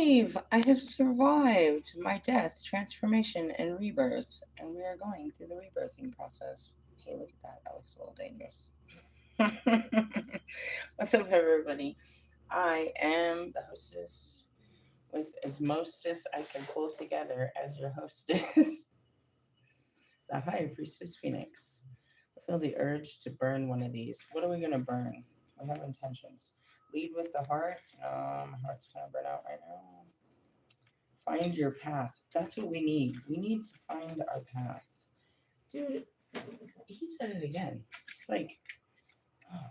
alive! I have survived my death, transformation, and rebirth, and we are going through the rebirthing process. Hey, look at that. That looks a little dangerous. What's up, everybody? I am the hostess with as mostest I can pull together as your hostess, the High Priestess Phoenix. I feel the urge to burn one of these. What are we going to burn? We have intentions. Lead with the heart. My heart's kind of burnt out right now. Find your path. That's what we need. We need to find our path. Dude, he said it again. It's like, oh.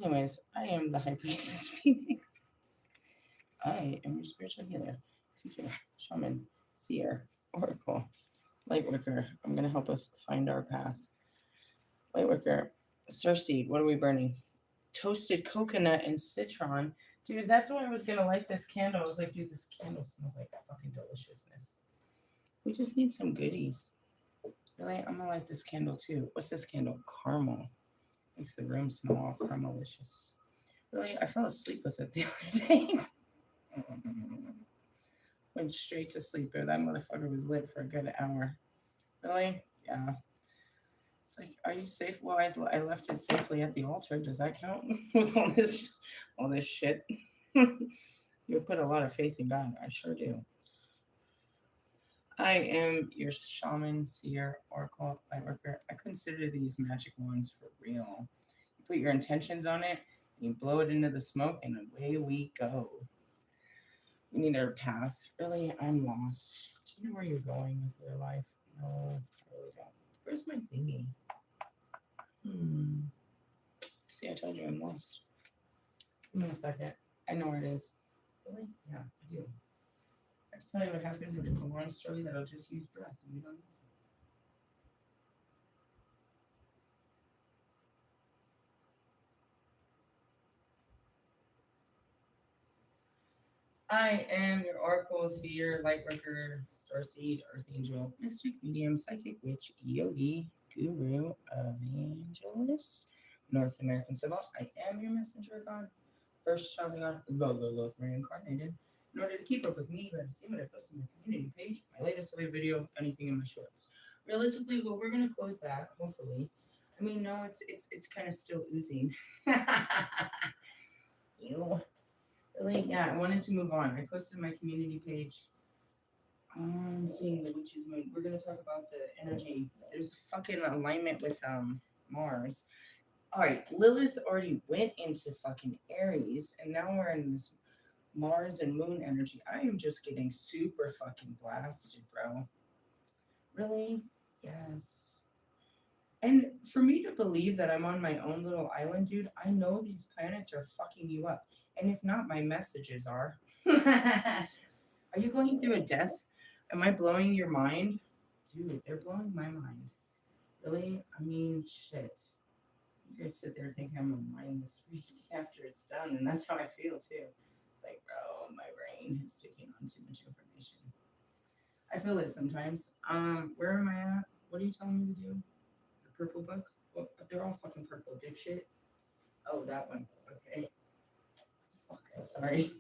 Anyways, I am the High Priestess Phoenix. I am your spiritual healer, teacher, shaman, seer, oracle, lightworker. I'm going to help us find our path. Lightworker, starseed. What are we burning? Toasted coconut and citron. Dude, that's why I was going to light this candle. I was like, dude, this candle smells like fucking deliciousness. We just need some goodies. Really, I'm gonna light this candle too. What's this candle? Caramel. Makes the room smell all caramelicious. Really, I fell asleep with it the other day. Went straight to sleep there. That motherfucker was lit for a good hour. Really? Yeah. It's like, are you safe? Well, I left it safely at the altar. Does that count? With all this shit? You put a lot of faith in God. I sure do. I am your shaman, seer, oracle, lightworker. I consider these magic wands for real. You put your intentions on it, you blow it into the smoke, and away we go. We need our path. Really, I'm lost. Do you know where you're going with your life? No, I really don't. Where's my thingy? See, I told you I'm lost. Give me a second. I know where it is. Really? Yeah, I do. I can tell you what happened, but it's a long story that I'll just use breath and we don't use it. I am your oracle, seer, lightworker, starseed, earth angel, mystic, medium, psychic, witch, yogi, guru, evangelist, North American Civil. I am your messenger of God, first child of God, Lilith reincarnated. In order to keep up with me, you gotta see what I post on my community page, my latest live video, anything in my shorts. Realistically, well, we're gonna close that, hopefully. I mean, no, it's kind of still oozing. Ew. Really? Yeah, I wanted to move on. I posted my community page. I'm seeing the witch's moon. We're gonna talk about the energy. There's a fucking alignment with Mars. Alright, Lilith already went into fucking Aries, and now we're in this Mars and moon energy. I am just getting super fucking blasted, bro. Really? Yes. And for me to believe that I'm on my own little island, dude, I know these planets are fucking you up. And if not, my messages are. Are you going through a death? Am I blowing your mind? Dude, they're blowing my mind. Really? I mean, shit. You guys sit there thinking I'm a mindless freak after it's done, and that's how I feel too. It's like, bro, my brain is taking on too much information. I feel it sometimes. Where am I at? What are you telling me to do? The purple book? Well, they're all fucking purple, dipshit. Oh, that one. Okay. Fuck, sorry.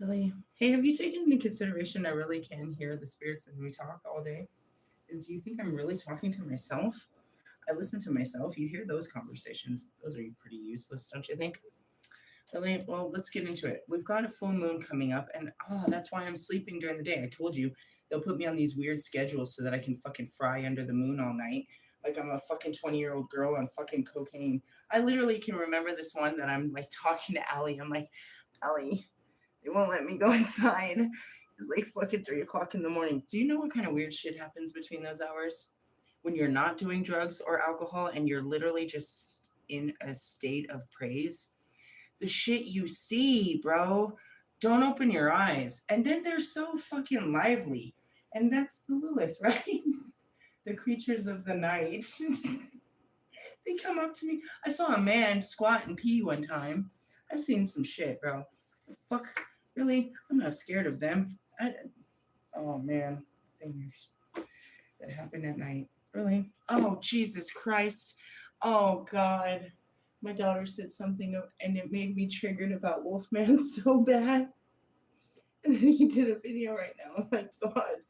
Really? Hey, have you taken into consideration I really can hear the spirits when we talk all day? Do you think I'm really talking to myself? I listen to myself. You hear those conversations. Those are pretty useless, don't you think? Really? Well, let's get into it. We've got a full moon coming up, and that's why I'm sleeping during the day. I told you they'll put me on these weird schedules so that I can fucking fry under the moon all night. Like I'm a fucking 20-year-old girl on fucking cocaine. I literally can remember this one that I'm like talking to Allie. I'm like, Allie, they won't let me go inside. It's like fucking 3 o'clock in the morning. Do you know what kind of weird shit happens between those hours? When you're not doing drugs or alcohol and you're literally just in a state of praise? The shit you see, bro. Don't open your eyes. And then they're so fucking lively. And that's the Lilith, right? The creatures of the night. They come up to me. I saw a man squat and pee one time. I've seen some shit, bro. Fuck, really? I'm not scared of them. Oh man, things that happen at night. Really? Oh Jesus Christ! Oh God! My daughter said something and it made me triggered about Wolfman so bad. And then he did a video right now. Oh my God.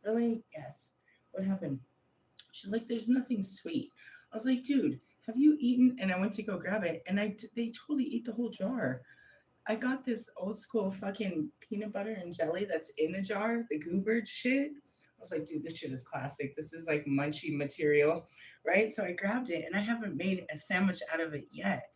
Really? Yes. What happened? She's like, there's nothing sweet. I was like, dude, have you eaten? And I went to go grab it, and they totally ate the whole jar. I got this old school fucking peanut butter and jelly that's in a jar, the goober shit. I was like, dude, this shit is classic. This is like munchy material, right? So I grabbed it, and I haven't made a sandwich out of it yet.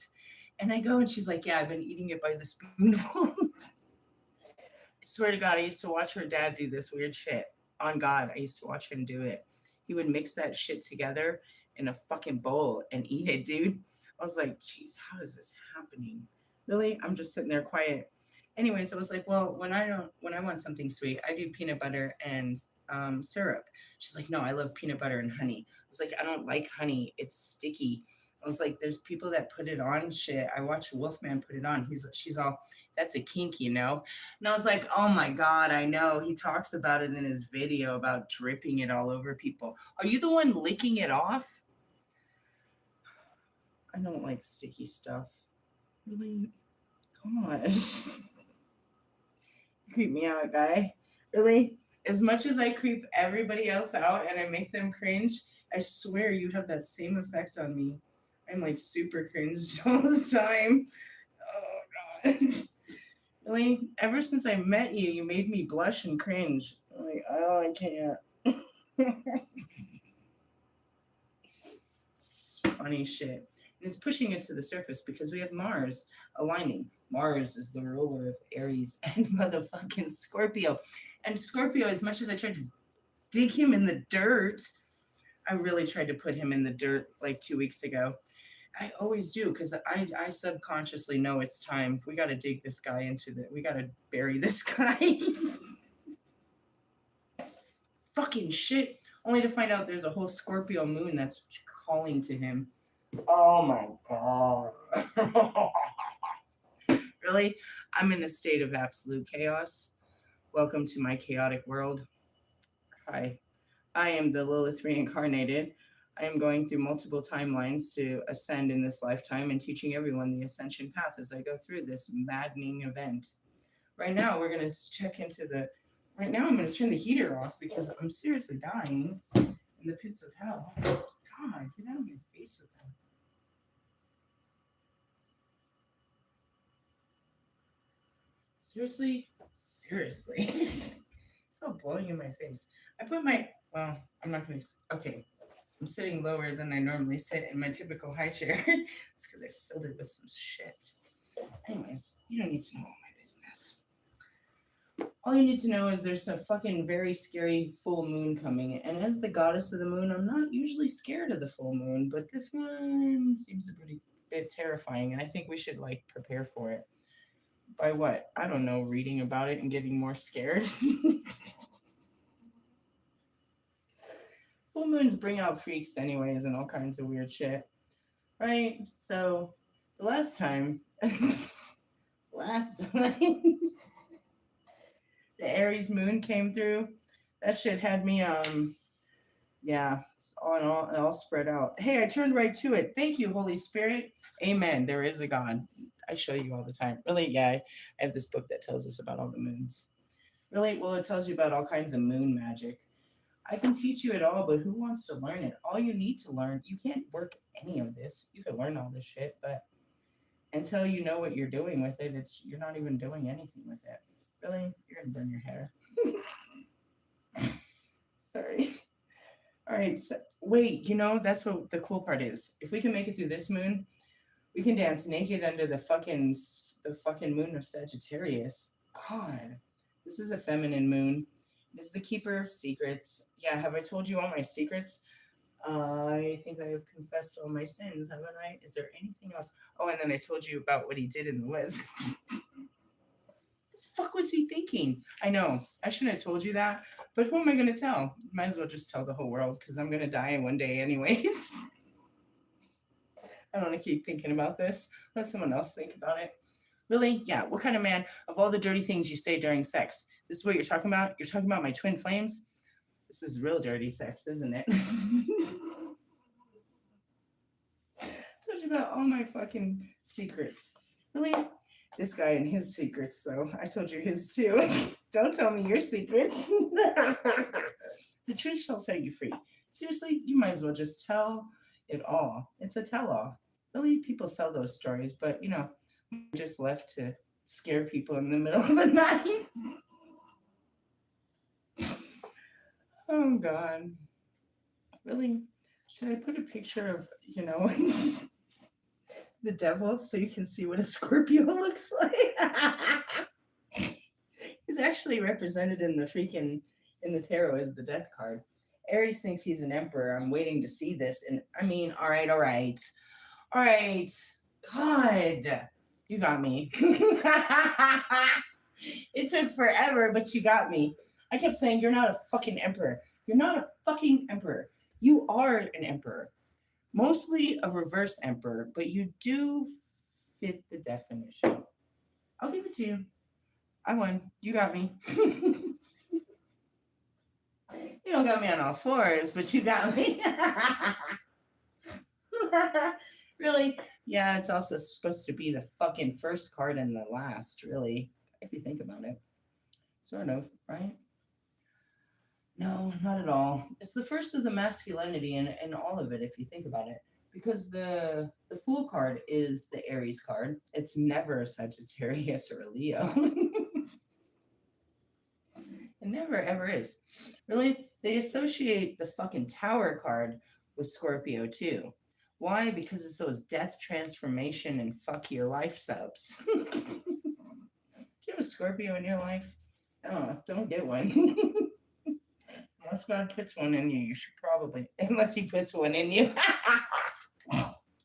And I go, and she's like, yeah, I've been eating it by the spoonful. I swear to God, I used to watch her dad do this weird shit. On God, I used to watch him do it. He would mix that shit together in a fucking bowl and eat it, dude. I was like, geez, how is this happening? Really? I'm just sitting there quiet. Anyways, I was like, well, when I want something sweet, I do peanut butter and syrup. She's like, no, I love peanut butter and honey. I was like, I don't like honey. It's sticky. I was like, there's people that put it on shit. I watched Wolfman put it on. She's all, that's a kink, you know? And I was like, oh my God, I know. He talks about it in his video about dripping it all over people. Are you the one licking it off? I don't like sticky stuff. Really? Gosh. You creep me out, guy. Really? As much as I creep everybody else out and I make them cringe, I swear you have that same effect on me. I'm like super cringe all the time. Oh God. Really? Ever since I met you, you made me blush and cringe. I'm like, oh, I can't. It's funny shit. And it's pushing it to the surface because we have Mars aligning. Mars is the ruler of Aries and motherfucking Scorpio. And Scorpio, as much as I tried to dig him in the dirt, I really tried to put him in the dirt like 2 weeks ago. I always do because I subconsciously know it's time. We got to dig this guy we got to bury this guy. Fucking shit. Only to find out there's a whole Scorpio moon that's calling to him. Oh my God. Really? I'm in a state of absolute chaos. Welcome to my chaotic world. Hi. I am the Lilith reincarnated. I am going through multiple timelines to ascend in this lifetime and teaching everyone the ascension path as I go through this maddening event. Right now, we're going to check into the. Right now, I'm going to turn the heater off because I'm seriously dying in the pits of hell. God, get out of my face with that. Seriously? Seriously. It's all blowing in my face. I put my. Well, I'm not going to. Okay. I'm sitting lower than I normally sit in my typical high chair. It's because I filled it with some shit. Anyways, you don't need to know all my business. All you need to know is there's a fucking very scary full moon coming. And as the goddess of the moon, I'm not usually scared of the full moon, but this one seems a pretty bit terrifying. And I think we should like prepare for it. By what? I don't know, reading about it and getting more scared. Full moons bring out freaks anyways and all kinds of weird shit. Right? So the last time the Aries moon came through, that shit had me yeah, it's all spread out. Hey, I turned right to it. Thank you, Holy Spirit. Amen. There is a God. I show you all the time. Really, yeah, I have this book that tells us about all the moons. Really? Well, it tells you about all kinds of moon magic. I can teach you it all, but who wants to learn it? All you need to learn, you can't work any of this. You can learn all this shit, but until you know what you're doing with it, you're not even doing anything with it. Really? You're gonna burn your hair. Sorry. All right. So, wait, that's what the cool part is. If we can make it through this moon, we can dance naked under the fucking moon of Sagittarius. God, this is a feminine moon. It is the keeper of secrets. Yeah, have I told you all my secrets? I think I have confessed all my sins, haven't I? Is there anything else? Oh, and then I told you about what he did in the woods. The fuck was he thinking? I know. I shouldn't have told you that. But who am I going to tell? Might as well just tell the whole world because I'm going to die one day anyways. I don't want to keep thinking about this. Let someone else think about it. Really? Yeah. What kind of man, of all the dirty things you say during sex, this is what you're talking about? You're talking about my twin flames? This is real dirty sex, isn't it? Told you about all my fucking secrets. Really? This guy and his secrets, though. I told you his too. Don't tell me your secrets. The truth shall set you free. Seriously, you might as well just tell it all. It's a tell all. Really, people sell those stories, but just left to scare people in the middle of the night. Oh, God. Really? Should I put a picture of, the devil so you can see what a Scorpio looks like? He's actually represented in the tarot as the death card. Aries thinks he's an emperor. I'm waiting to see this. And I mean, all right. All right. God, you got me. It took forever, but you got me. I kept saying, you're not a fucking emperor. You're not a fucking emperor. You are an emperor. Mostly a reverse emperor, but you do fit the definition. I'll give it to you. I won. You got me. You don't got me on all fours, but you got me. Really? Yeah, it's also supposed to be the fucking first card and the last, really, if you think about it. Sort of, right? No, not at all. It's the first of the masculinity in all of it, if you think about it. Because the Fool card is the Aries card. It's never a Sagittarius or a Leo. It never ever is. Really? They associate the fucking Tower card with Scorpio too. Why? Because it's those death, transformation, and fuck your life subs. Do you have a Scorpio in your life? Oh, don't get one. Unless God puts one in you, you should probably. Unless He puts one in you.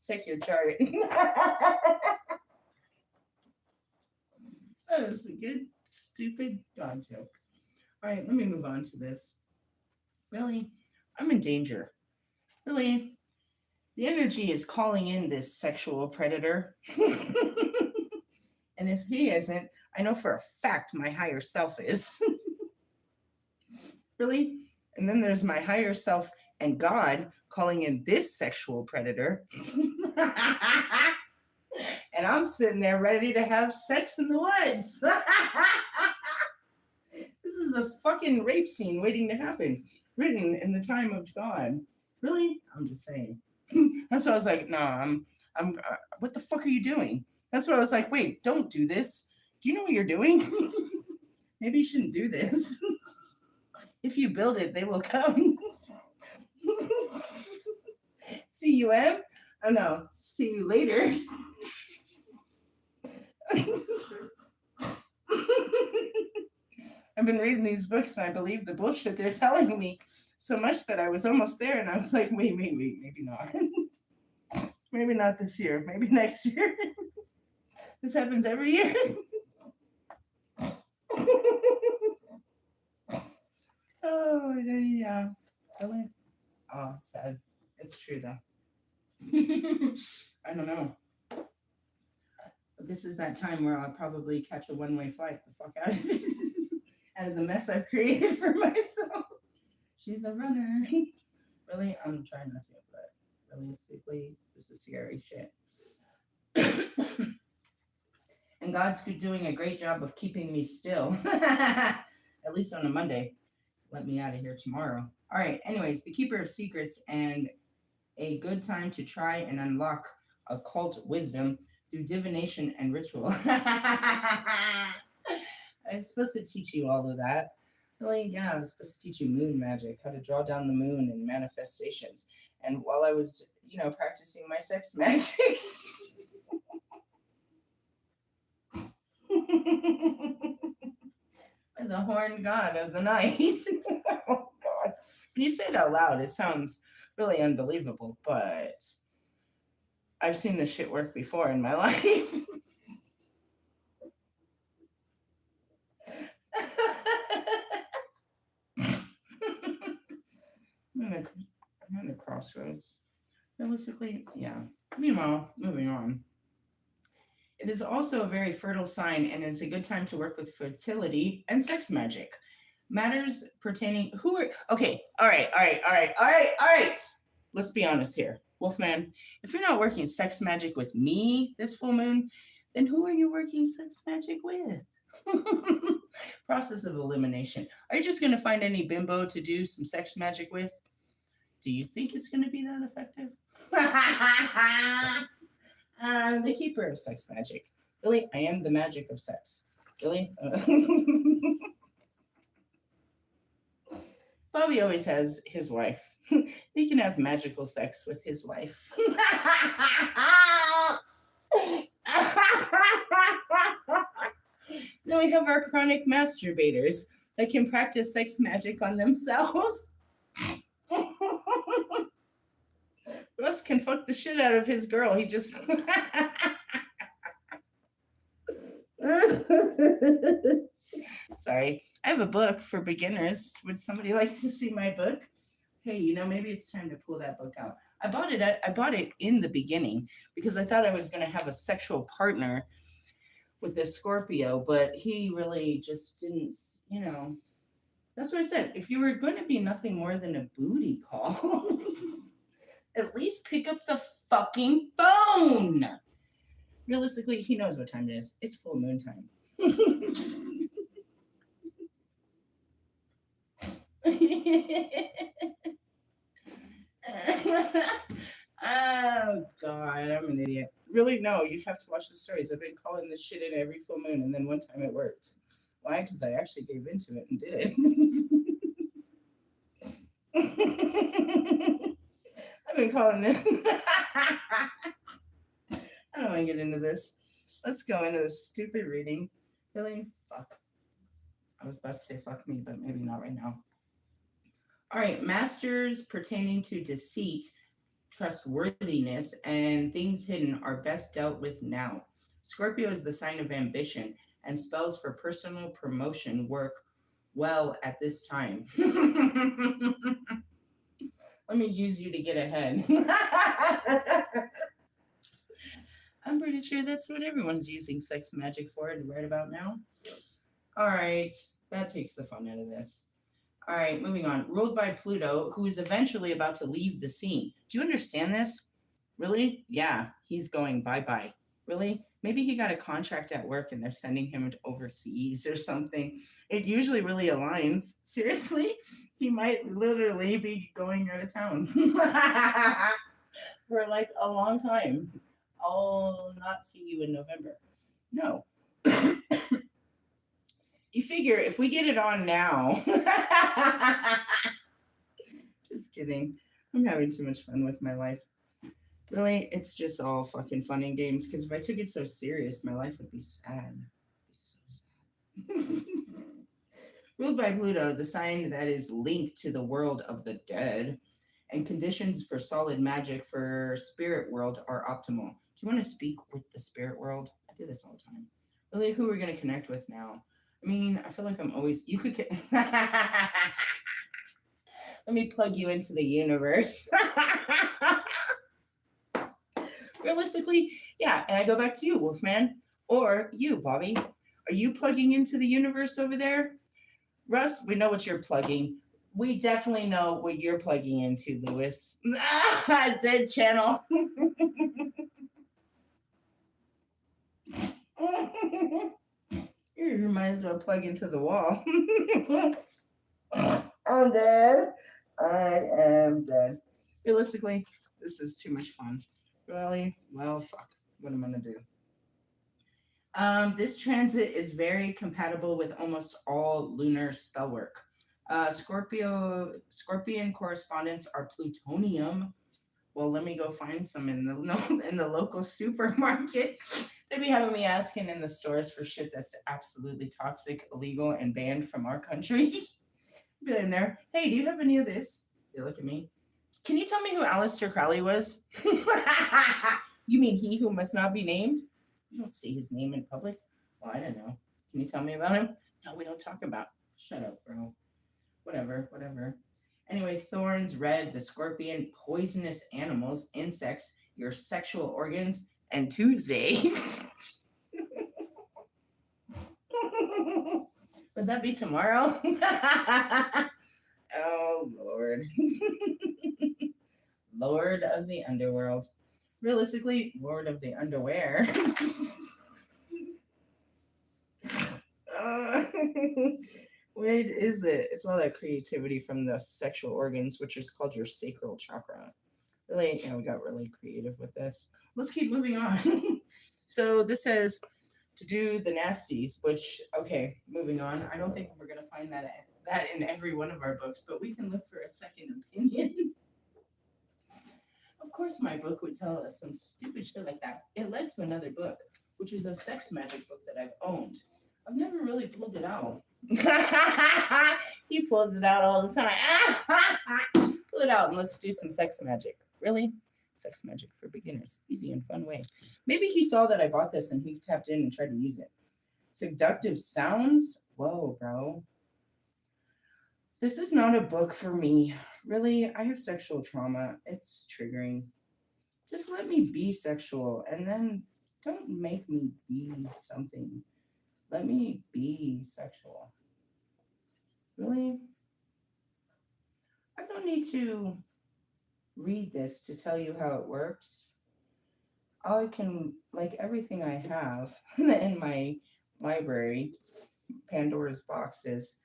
Check your chart. That was a good, stupid God joke. All right, let me move on to this. Really? I'm in danger. Really? The energy is calling in this sexual predator. And if he isn't, I know for a fact my higher self is. Really? And then there's my higher self and God calling in this sexual predator. And I'm sitting there ready to have sex in the woods. This is a fucking rape scene waiting to happen, written in the time of God. Really? I'm just saying. That's what I was like, no, what the fuck are you doing? That's what I was like, wait, don't do this. Do you know what you're doing? Maybe you shouldn't do this. If you build it, they will come. CUM? Oh no, see you later. I've been reading these books and I believe the bullshit they're telling me so much that I was almost there and I was like, wait, maybe not. Maybe not this year, maybe next year. This happens every year. Oh, yeah. Really? Oh, it's sad. It's true, though. I don't know. But this is that time where I'll probably catch a one-way flight the fuck out of this. Out of the mess I've created for myself. She's a runner. Really? I'm trying not to, but realistically, this is scary shit. And God's doing a great job of keeping me still. At least on a Monday. Let me out of here tomorrow. All right. Anyways, the Keeper of Secrets and a good time to try and unlock occult wisdom through divination and ritual. I was supposed to teach you all of that. Really? Yeah, I was supposed to teach you moon magic, how to draw down the moon and manifestations. And while I was, practicing my sex magic. The horned god of the night. Oh, God. When you say it out loud, it sounds really unbelievable, but I've seen this shit work before in my life. I'm at a crossroads. Realistically, yeah. Meanwhile, moving on. It is also a very fertile sign and is a good time to work with fertility and sex magic. Matters pertaining okay, all right. Let's be honest here. Wolfman, if you're not working sex magic with me this full moon, then who are you working sex magic with? Process of elimination. Are you just going to find any bimbo to do some sex magic with? Do you think it's going to be that effective? I'm the keeper of sex magic. Really, I am the magic of sex. Really? Bobby always has his wife. He can have magical sex with his wife. Then we have our chronic masturbators that can practice sex magic on themselves. Russ can fuck the shit out of his girl. He just. Sorry. I have a book for beginners. Would somebody like to see my book? Hey, maybe it's time to pull that book out. I bought it in the beginning because I thought I was going to have a sexual partner with this Scorpio, but he really just didn't, That's what I said. If you were going to be nothing more than a booty call, at least pick up the fucking phone. Realistically, he knows what time it is. It's full moon time. Oh God, I'm an idiot. Really? No, you'd have to watch the stories. I've been calling this shit in every full moon, and then one time it worked. Why? Because I actually gave into it and did it. I've been calling it. I don't want to get into this. Let's go into this stupid reading. Really? Fuck. I was about to say fuck me, but maybe not right now. All right, masters pertaining to deceit, trustworthiness, and things hidden are best dealt with now. Scorpio is the sign of ambition, and spells for personal promotion work well at this time. Let me use you to get ahead. I'm pretty sure that's what everyone's using sex magic for right about now. All right, that takes the fun out of this. All right, moving on. Ruled by Pluto, who is eventually about to leave the scene. Do you understand this? Really? Yeah, he's going bye-bye. Really? Maybe he got a contract at work and they're sending him overseas or something. It usually really aligns. Seriously? He might literally be going out of town for like a long time. I'll not see you in November. No. You figure if we get it on now. Just kidding. I'm having too much fun with my life. Really, it's just all fucking fun and games. Because if I took it so serious, my life would be sad. It'd be so sad. Ruled by Pluto, the sign that is linked to the world of the dead, and conditions for solid magic for spirit world are optimal. Do you want to speak with the spirit world? I do this all the time. Really, who are we going to connect with now? I mean, I feel like I'm always. You could. Let me plug you into the universe. Realistically, yeah. And I go back to you, Wolfman, or you, Bobby. Are you plugging into the universe over there? Russ, we know what you're plugging. We definitely know what you're plugging into, Lewis. Dead channel. You might as well plug into the wall. I'm dead. I am dead. Realistically, this is too much fun. Really? Well, fuck. What am I going to do? This transit is very compatible with almost all lunar spell work. Scorpion correspondents are plutonium. Well, let me go find some in the local supermarket. They'd be having me asking in the stores for shit that's absolutely toxic, illegal, and banned from our country. Be in there. Hey, do you have any of this? They look at me. Can you tell me who Aleister Crowley was? You mean he who must not be named? You don't see his name in public. Well, I don't know. Can you tell me about him? No, we don't talk about. Shut up, bro. Whatever. Anyways, thorns, red, the scorpion, poisonous animals, insects, your sexual organs, and Tuesday. Would that be tomorrow? Oh, Lord. Lord of the underworld. Realistically, Lord of the underwear. What is it? It's all that creativity from the sexual organs, which is called your sacral chakra. Really, we got really creative with this. Let's keep moving on. So this says to do the nasties, which, okay, moving on. I don't think we're gonna find that in every one of our books, but we can look for a second opinion. Of course, my book would tell us some stupid shit like that. It led to another book, which is a sex magic book that I've owned. I've never really pulled it out. He pulls it out all the time. Pull it out and let's do some sex magic. Really? Sex magic for beginners. Easy and fun way. Maybe he saw that I bought this and he tapped in and tried to use it. Seductive sounds? Whoa, bro. This is not a book for me. Really, I have sexual trauma. It's triggering. Just let me be sexual and then don't make me be something. Let me be sexual. Really? I don't need to read this to tell you how it works. I can, like everything I have in my library, Pandora's boxes,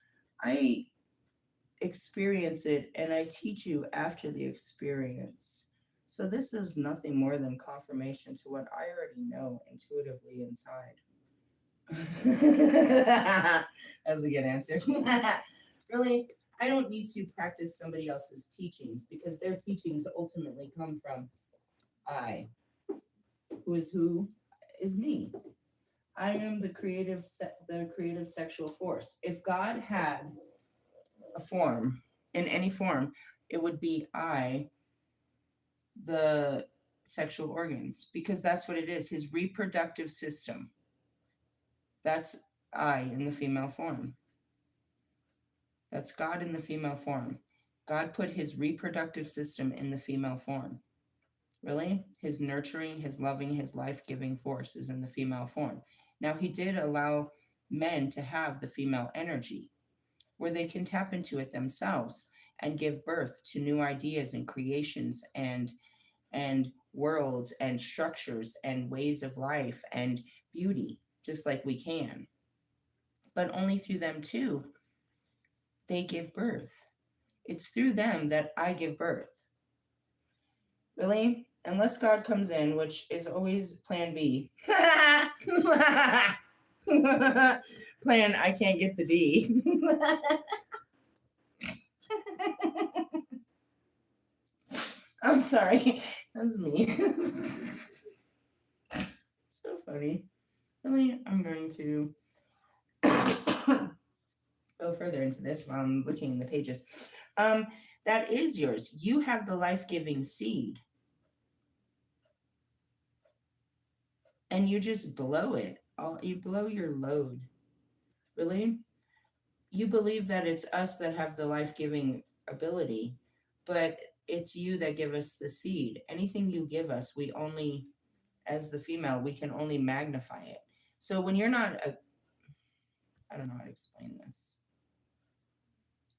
I experience it and I teach you after the experience. So this is nothing more than confirmation to what I already know intuitively inside. That was a good answer. Really, I don't need to practice somebody else's teachings because their teachings ultimately come from I, who is me. I am the creative sexual force. If God had a form in any form, it would be I, the sexual organs, because that's what it is. His reproductive system. That's I in the female form. That's God in the female form. God put his reproductive system in the female form. Really? His nurturing, his loving, his life giving force is in the female form. Now, he did allow men to have the female energy where they can tap into it themselves and give birth to new ideas and creations and worlds and structures and ways of life and beauty, just like we can. But only through them too, they give birth. It's through them that I give birth. Really? Unless God comes in, which is always plan B. Plan I can't get the D. I'm sorry. That's me. So funny. Really, I'm going to go further into this while I'm looking in the pages. Um, that is yours. You have the life-giving seed. And you just blow it. You blow your load. Really? You believe that it's us that have the life-giving ability, but it's you that give us the seed. Anything you give us, we only, as the female, we can only magnify it. So when you're not I don't know how to explain this.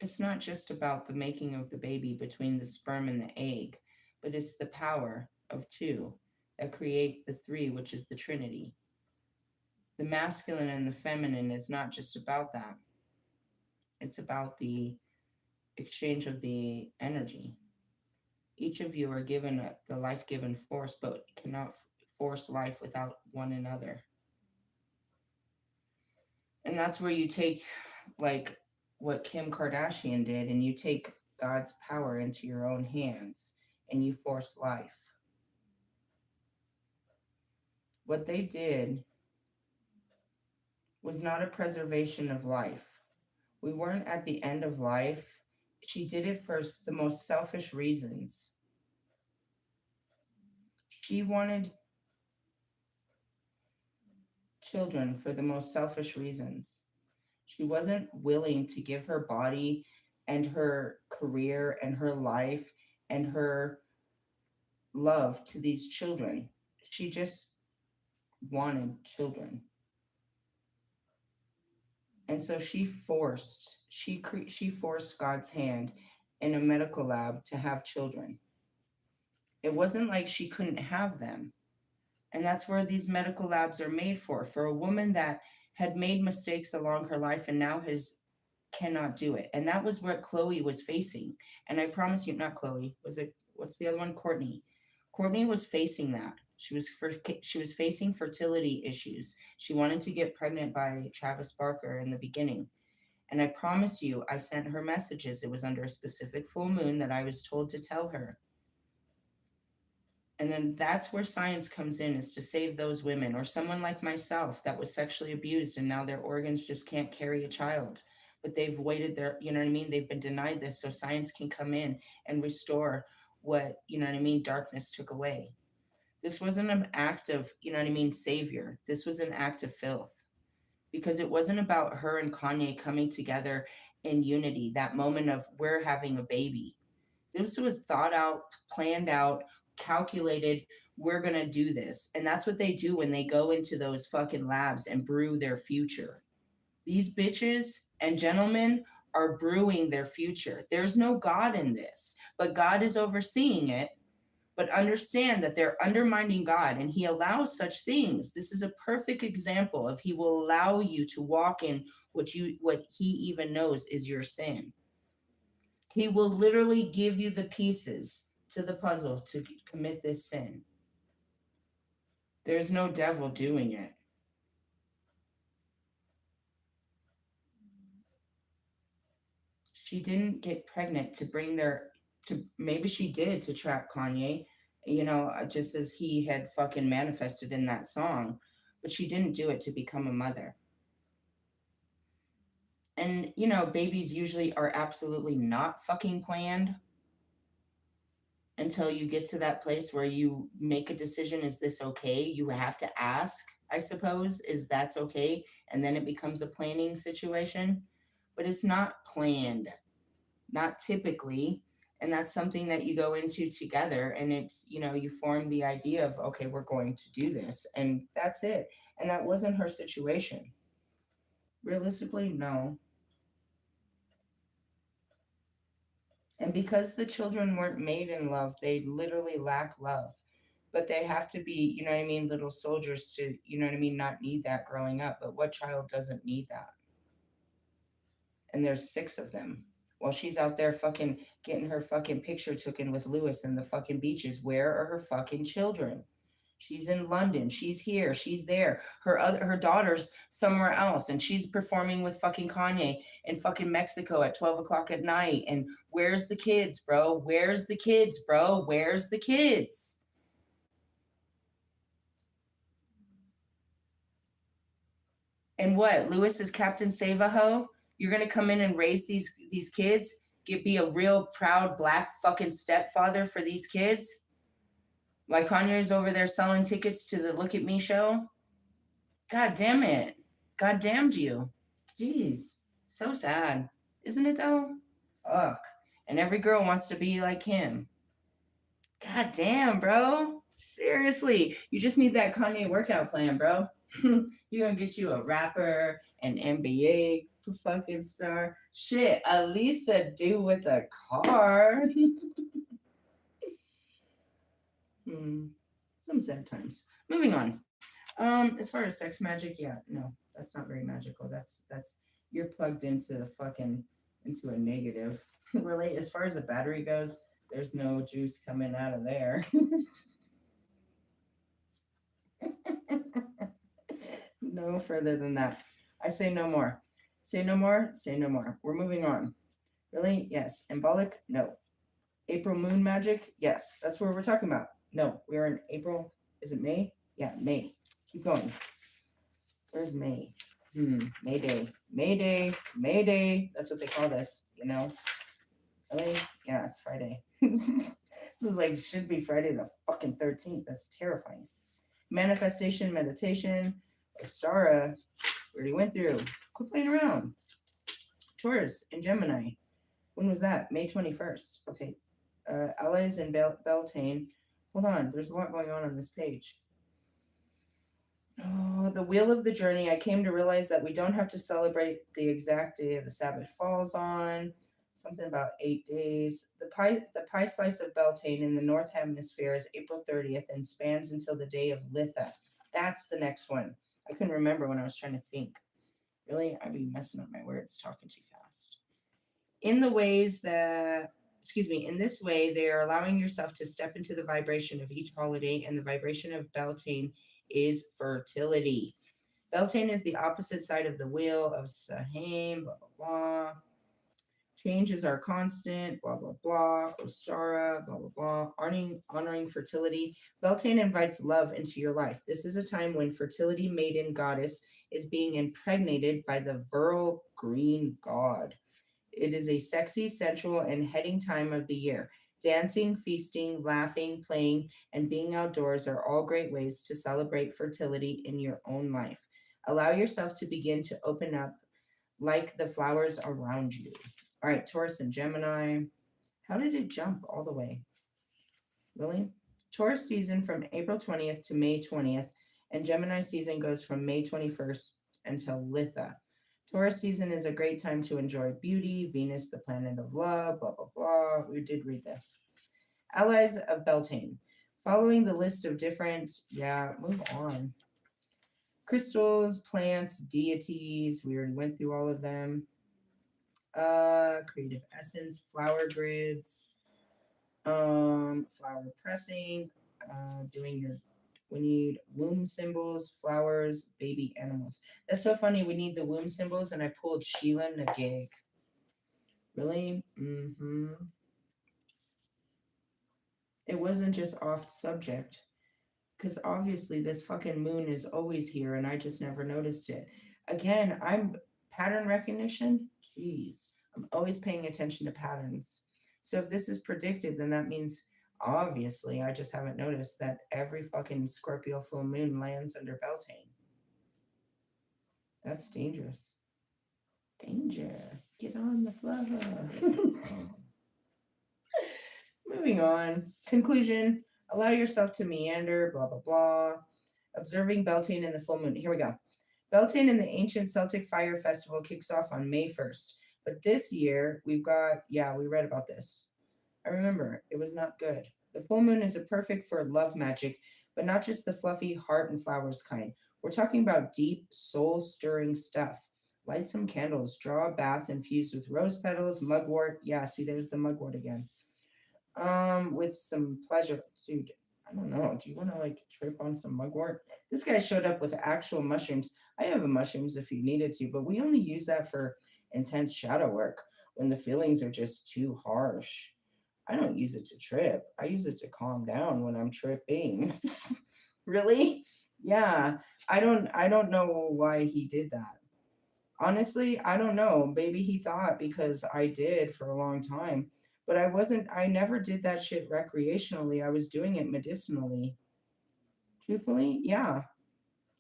It's not just about the making of the baby between the sperm and the egg, but it's the power of two that create the three, which is the Trinity. The masculine and the feminine is not just about that. It's about the exchange of the energy. Each of you are given the life given force, but cannot force life without one another. And that's where you take, like, what Kim Kardashian did, and you take God's power into your own hands and you force life. What they did was not a preservation of life. We weren't at the end of life. She did it for the most selfish reasons. She wanted children for the most selfish reasons. She wasn't willing to give her body and her career and her life and her love to these children. She just wanted children. And so she forced God's hand in a medical lab to have children. It wasn't like she couldn't have them. And that's where these medical labs are made for a woman that had made mistakes along her life and now has cannot do it. And that was what Chloe was facing. And I promise you, not Chloe, was it, what's the other one? Courtney. Courtney was facing that. She was facing fertility issues. She wanted to get pregnant by Travis Barker in the beginning. And I promise you, I sent her messages. It was under a specific full moon that I was told to tell her. And then that's where science comes in, is to save those women, or someone like myself that was sexually abused and now their organs just can't carry a child. But they've waited their, you know what I mean? They've been denied this. So science can come in and restore what, you know what I mean, darkness took away. This wasn't an act of, you know what I mean, savior. This was an act of filth, because it wasn't about her and Kanye coming together in unity, that moment of we're having a baby. This was thought out, planned out, calculated. We're going to do this. And that's what they do when they go into those fucking labs and brew their future. These bitches and gentlemen are brewing their future. There's no God in this, but God is overseeing it. But understand that they're undermining God, and he allows such things. This is a perfect example of he will allow you to walk in what he even knows is your sin. He will literally give you the pieces to the puzzle to commit this sin. There's no devil doing it. She didn't get pregnant to bring their, to, maybe she did to trap Kanye, you know, just as he had fucking manifested in that song, but she didn't do it to become a mother. And, you know, babies usually are absolutely not fucking planned until you get to that place where you make a decision. Is this okay? You have to ask, I suppose, is that's okay? And then it becomes a planning situation. But it's not planned, not typically. And that's something that you go into together. And it's, you know, you form the idea of, okay, we're going to do this. And that's it. And that wasn't her situation. Realistically, no. And because the children weren't made in love, they literally lack love. But they have to be, you know what I mean, little soldiers to, you know what I mean, not need that growing up. But what child doesn't need that? And there's six of them. While she's out there fucking getting her fucking picture taken with Lewis in the fucking beaches, where are her fucking children? She's in London. She's here. She's there. Her daughter's somewhere else, and she's performing with fucking Kanye in fucking Mexico at 12 o'clock at night. And where's the kids, bro? Where's the kids, bro? Where's the kids? And what? Lewis is Captain Save-A-Ho? You're gonna come in and raise these kids? Be a real proud black fucking stepfather for these kids? Like Kanye's over there selling tickets to the Look at Me show? God damn it. God damned you. Jeez. So sad. Isn't it though? Fuck. And every girl wants to be like him. God damn, bro. Seriously. You just need that Kanye workout plan, bro. You're gonna get you a rapper, an NBA fucking star. Shit, at least a dude with a car. Some sad times. Moving on. As far as sex magic, yeah, no, that's not very magical. That's you're plugged into the fucking into a negative. Really, as far as the battery goes, there's no juice coming out of there. No further than that. I say no more. Say no more. Say no more. We're moving on. Really? Yes. Embolic? No. April moon magic? Yes. That's what we're talking about. No, we're in April. Is it May? Yeah, May. Keep going. Where's May? May Day. May Day. May Day. That's what they call this, you know? Really? Yeah, it's Friday. This is like, should be Friday the fucking 13th. That's terrifying. Manifestation, meditation, Ostara. We already went through. Quit playing around. Taurus and Gemini. When was that? May 21st. Okay. Allies and Beltane. Hold on. There's a lot going on this page. Oh, the wheel of the journey. I came to realize that we don't have to celebrate the exact day of the Sabbath falls on. Something about 8 days. The pie slice of Beltane in the North Hemisphere is April 30th and spans until the day of Litha. That's the next one. I couldn't remember when I was trying to think. Really, I'd be messing up my words talking too fast. In the ways that, excuse me, in this way, they are allowing yourself to step into the vibration of each holiday, and the vibration of Beltane is fertility. Beltane is the opposite side of the wheel of Sahame, blah, blah, blah. Changes are constant, blah, blah, blah. Ostara, blah, blah, blah. Honoring fertility. Beltane invites love into your life. This is a time when fertility maiden goddess is being impregnated by the virile green god. It is a sexy, sensual, and heading time of the year. Dancing, feasting, laughing, playing, and being outdoors are all great ways to celebrate fertility in your own life. Allow yourself to begin to open up like the flowers around you. All right, Taurus and Gemini. How did it jump all the way? Really? Taurus season from April 20th to May 20th, and Gemini season goes from May 21st until Litha. Taurus season is a great time to enjoy beauty, Venus, the planet of love, blah, blah, blah. We did read this. Allies of Beltane. Following the list of different, yeah, move on. Crystals, plants, deities. We already went through all of them. Creative essence, flower grids, flower pressing, doing your, we need womb symbols, flowers, baby animals. That's so funny. We need the womb symbols, and I pulled Sheila Nagig. Really? Mm-hmm. It wasn't just off subject. Because obviously this fucking moon is always here and I just never noticed it. Again, I'm pattern recognition. Jeez, I'm always paying attention to patterns. So if this is predicted, then that means obviously I just haven't noticed that every fucking Scorpio full moon lands under Beltane. That's dangerous. Danger. Get on the floor. Moving on. Conclusion. Allow yourself to meander, blah, blah, blah. Observing Beltane and the full moon. Here we go. Beltane and the ancient Celtic Fire Festival kicks off on May 1st. But this year, we've got, yeah, we read about this. I remember, it was not good. The full moon is a perfect for love magic, but not just the fluffy heart and flowers kind. We're talking about deep, soul stirring stuff. Light some candles, draw a bath infused with rose petals, mugwort. Yeah, see, there's the mugwort again. With some pleasure. Dude, I don't know. Do you want to like trip on some mugwort? This guy showed up with actual mushrooms. I have mushrooms if you needed to, but we only use that for intense shadow work when the feelings are just too harsh. I don't use it to trip. I use it to calm down when I'm tripping. Really? Yeah. I don't know why he did that. Honestly, I don't know. Maybe he thought because I did for a long time. But I never did that shit recreationally. I was doing it medicinally. Truthfully, yeah.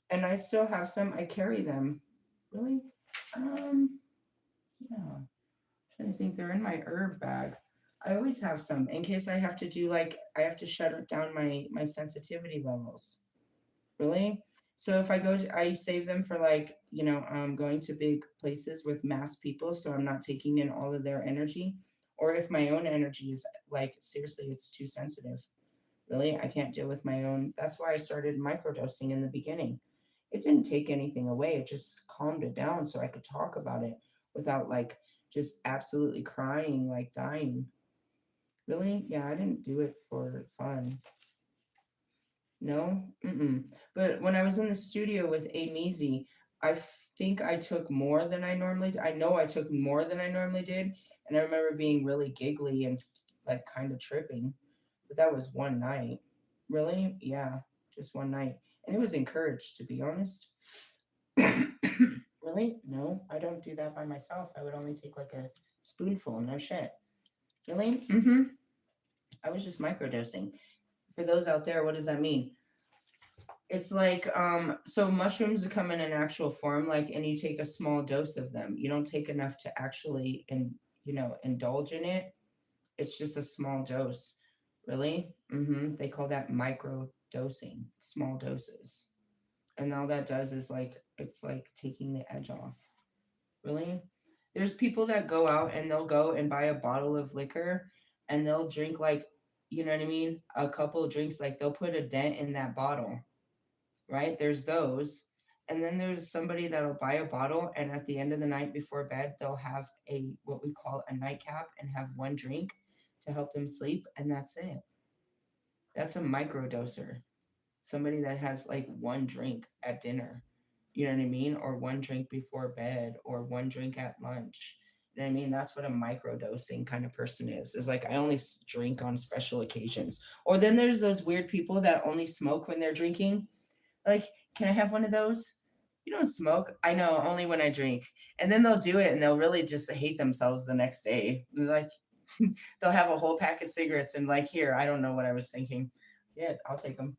And I still have some. I carry them. Really? Yeah. I think they're in my herb bag. I always have some in case I have to do like I have to shut down my sensitivity levels. Really? So if I go to, I save them for like, going to big places with mass people so I'm not taking in all of their energy. Or if my own energy is like, seriously, it's too sensitive. Really? I can't deal with my own. That's why I started microdosing in the beginning. It didn't take anything away, it just calmed it down so I could talk about it without like just absolutely crying, like dying. Really? Yeah, I didn't do it for fun. No, mm-mm. But when I was in the studio with Amizi, think I took more than I normally did. I know I took more than I normally did, and I remember being really giggly and like kind of tripping. But that was one night. Really? Yeah, just one night, and it was encouraged to be honest. Really? No, I don't do that by myself. I would only take like a spoonful. No shit. Really? Mm-hmm. I was just microdosing. For those out there, what does that mean? It's like so mushrooms come in an actual form like and you take a small dose of them. You don't take enough to actually indulge in it. It's just a small dose. Really? They call that micro dosing, small doses. And all that does is like it's like taking the edge off. Really? There's people that go out and they'll go and buy a bottle of liquor and they'll drink like, you know what I mean? A couple of drinks, like they'll put a dent in that bottle, right? There's those. And then there's somebody that'll buy a bottle, and at the end of the night before bed, they'll have a what we call a nightcap and have one drink to help them sleep, and that's it. That's a microdoser. Somebody that has like one drink at dinner, you know what I mean? Or one drink before bed, or one drink at lunch. You know what I mean? That's what a microdosing kind of person is. Is like I only drink on special occasions. Or then there's those weird people that only smoke when they're drinking. Like, can I have one of those? You don't smoke. I know, only when I drink. And then they'll do it and they'll really just hate themselves the next day. Like, they'll have a whole pack of cigarettes and, like, here, I don't know what I was thinking. Yeah, I'll take them.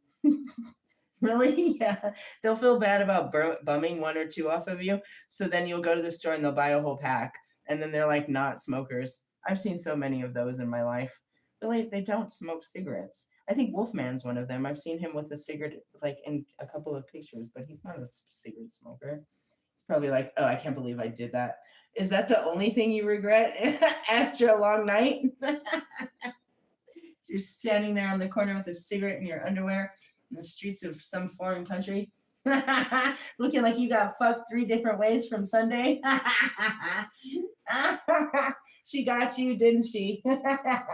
Really? Yeah. They'll feel bad about bumming one or two off of you. So then you'll go to the store and they'll buy a whole pack. And then they're like not smokers. I've seen so many of those in my life. Really, they don't smoke cigarettes. I think Wolfman's one of them. I've seen him with a cigarette, like in a couple of pictures, but he's not a cigarette smoker. He's probably like, oh, I can't believe I did that. Is that the only thing you regret after a long night? You're standing there on the corner with a cigarette in your underwear in the streets of some foreign country, looking like you got fucked 3 different ways from Sunday. She got you, didn't she? That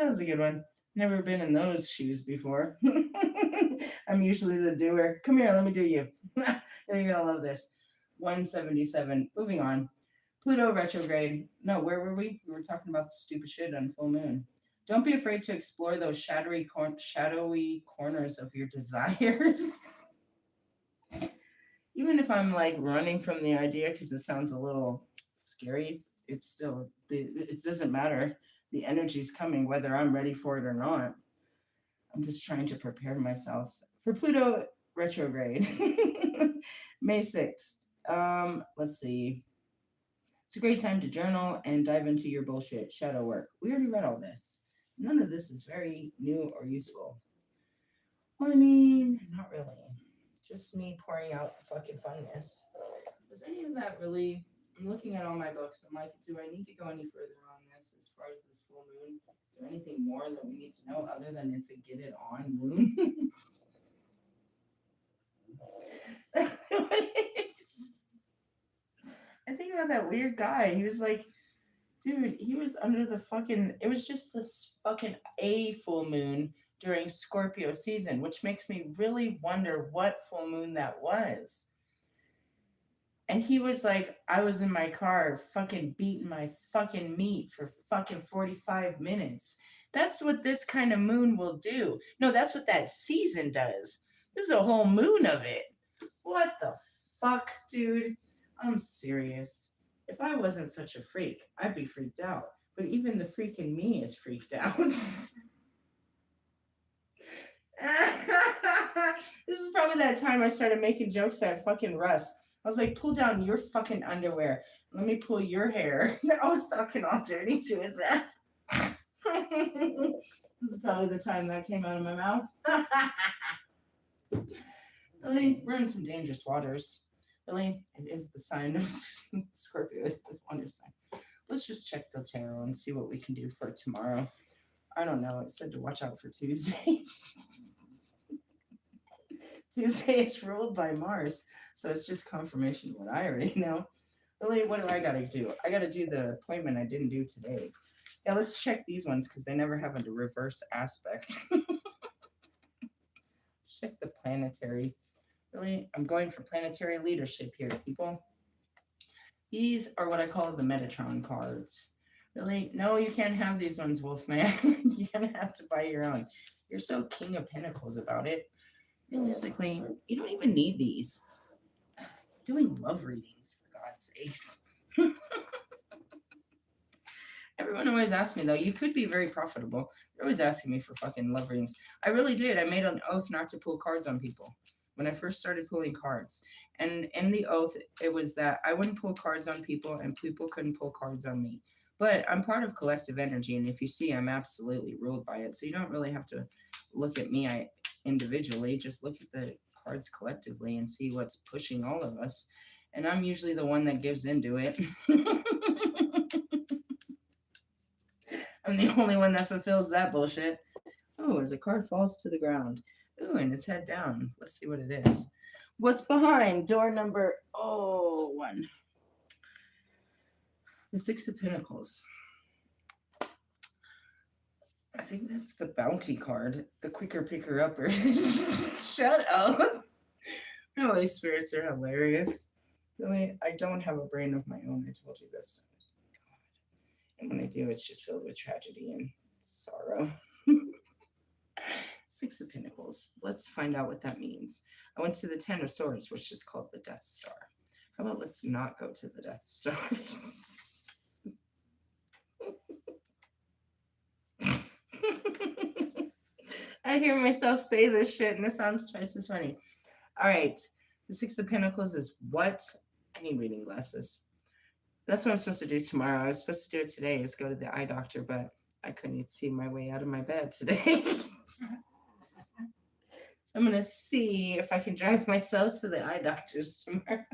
was a good one. Never been in those shoes before. I'm usually the doer. Come here, let me do you. You're gonna love this. 177. Moving on. Pluto retrograde. No, where were we? We were talking about the stupid shit on full moon. Don't be afraid to explore those shadowy corners of your desires. Even if I'm like running from the idea because it sounds a little scary, it's still, it doesn't matter. The energy's coming whether I'm ready for it or not. I'm just trying to prepare myself for Pluto retrograde. May 6th. Let's see. It's a great time to journal and dive into your bullshit shadow work. We already read all this. None of this is very new or useful. Well, I mean, not really. Just me pouring out fucking funness. Was any of that really? I'm looking at all my books. I'm like, do I need to go any further on this as far as this full moon? Is there anything more that we need to know other than it's a get it on moon? I think about that weird guy. He was like, dude, he was under the fucking. It was just this fucking a full moon during Scorpio season, which makes me really wonder what full moon that was. And he was like, I was in my car fucking beating my fucking meat for fucking 45 minutes. That's what this kind of moon will do. No, that's what that season does. This is a whole moon of it. What the fuck, dude? I'm serious. If I wasn't such a freak, I'd be freaked out. But even the freak in me is freaked out. This is probably that time I started making jokes at fucking Russ. I was like, pull down your fucking underwear. Let me pull your hair. I was talking all dirty to his ass. This is probably the time that came out of my mouth. Really, we're in some dangerous waters. Really, it is the sign of Scorpio. It's the water sign. Let's just check the tarot and see what we can do for tomorrow. I don't know. It said to watch out for Tuesday. Tuesday is ruled by Mars, so it's just confirmation of what I already know. Really, what do I got to do? I got to do the appointment I didn't do today. Yeah, let's check these ones because they never have a reverse aspect. Let's check the planetary. Really, I'm going for planetary leadership here, people. These are what I call the Metatron cards. Really? No, you can't have these ones, Wolfman. You're going to have to buy your own. You're so King of Pentacles about it. Realistically, you don't even need these. Doing love readings, for God's sakes. Everyone always asks me, though, you could be very profitable. They're always asking me for fucking love readings. I really did. I made an oath not to pull cards on people when I first started pulling cards. And in the oath, it was that I wouldn't pull cards on people and people couldn't pull cards on me. But I'm part of collective energy, and if you see, I'm absolutely ruled by it. So you don't really have to look at me individually. Just look at the cards collectively and see what's pushing all of us. And I'm usually the one that gives into it. I'm the only one that fulfills that bullshit. Oh, as a card falls to the ground. Ooh, and it's head down. Let's see what it is. What's behind door number 1? The Six of Pentacles. I think that's the bounty card. The quicker picker upper. Shut up. Holy spirits are hilarious. Really, I don't have a brain of my own. I told you this. And when I do, it's just filled with tragedy and sorrow. Six of Pentacles. Let's find out what that means. I went to the Ten of Swords, which is called the Death Star. How about let's not go to the Death Star? I hear myself say this shit and it sounds twice as funny. All right. The Six of Pentacles is what? I need reading glasses. That's what I'm supposed to do tomorrow. I was supposed to do it today, is go to the eye doctor, but I couldn't see my way out of my bed today. So I'm going to see if I can drive myself to the eye doctor's tomorrow.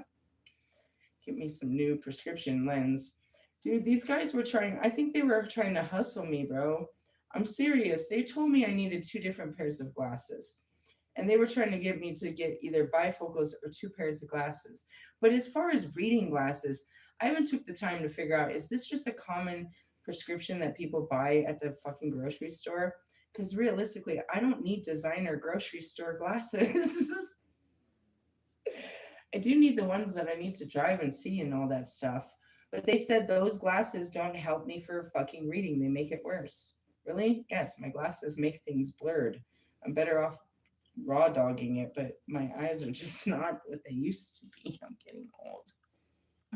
Get me some new prescription lens. Dude, these guys were trying, I think they were trying to hustle me, bro. I'm serious. They told me I needed 2 different pairs of glasses. And they were trying to get me to get either bifocals or 2 pairs of glasses. But as far as reading glasses, I haven't took the time to figure out, is this just a common prescription that people buy at the fucking grocery store? Because realistically, I don't need designer grocery store glasses. I do need the ones that I need to drive and see and all that stuff. But they said those glasses don't help me for fucking reading. They make it worse. Really? Yes, my glasses make things blurred. I'm better off raw dogging it, but my eyes are just not what they used to be. I'm getting old.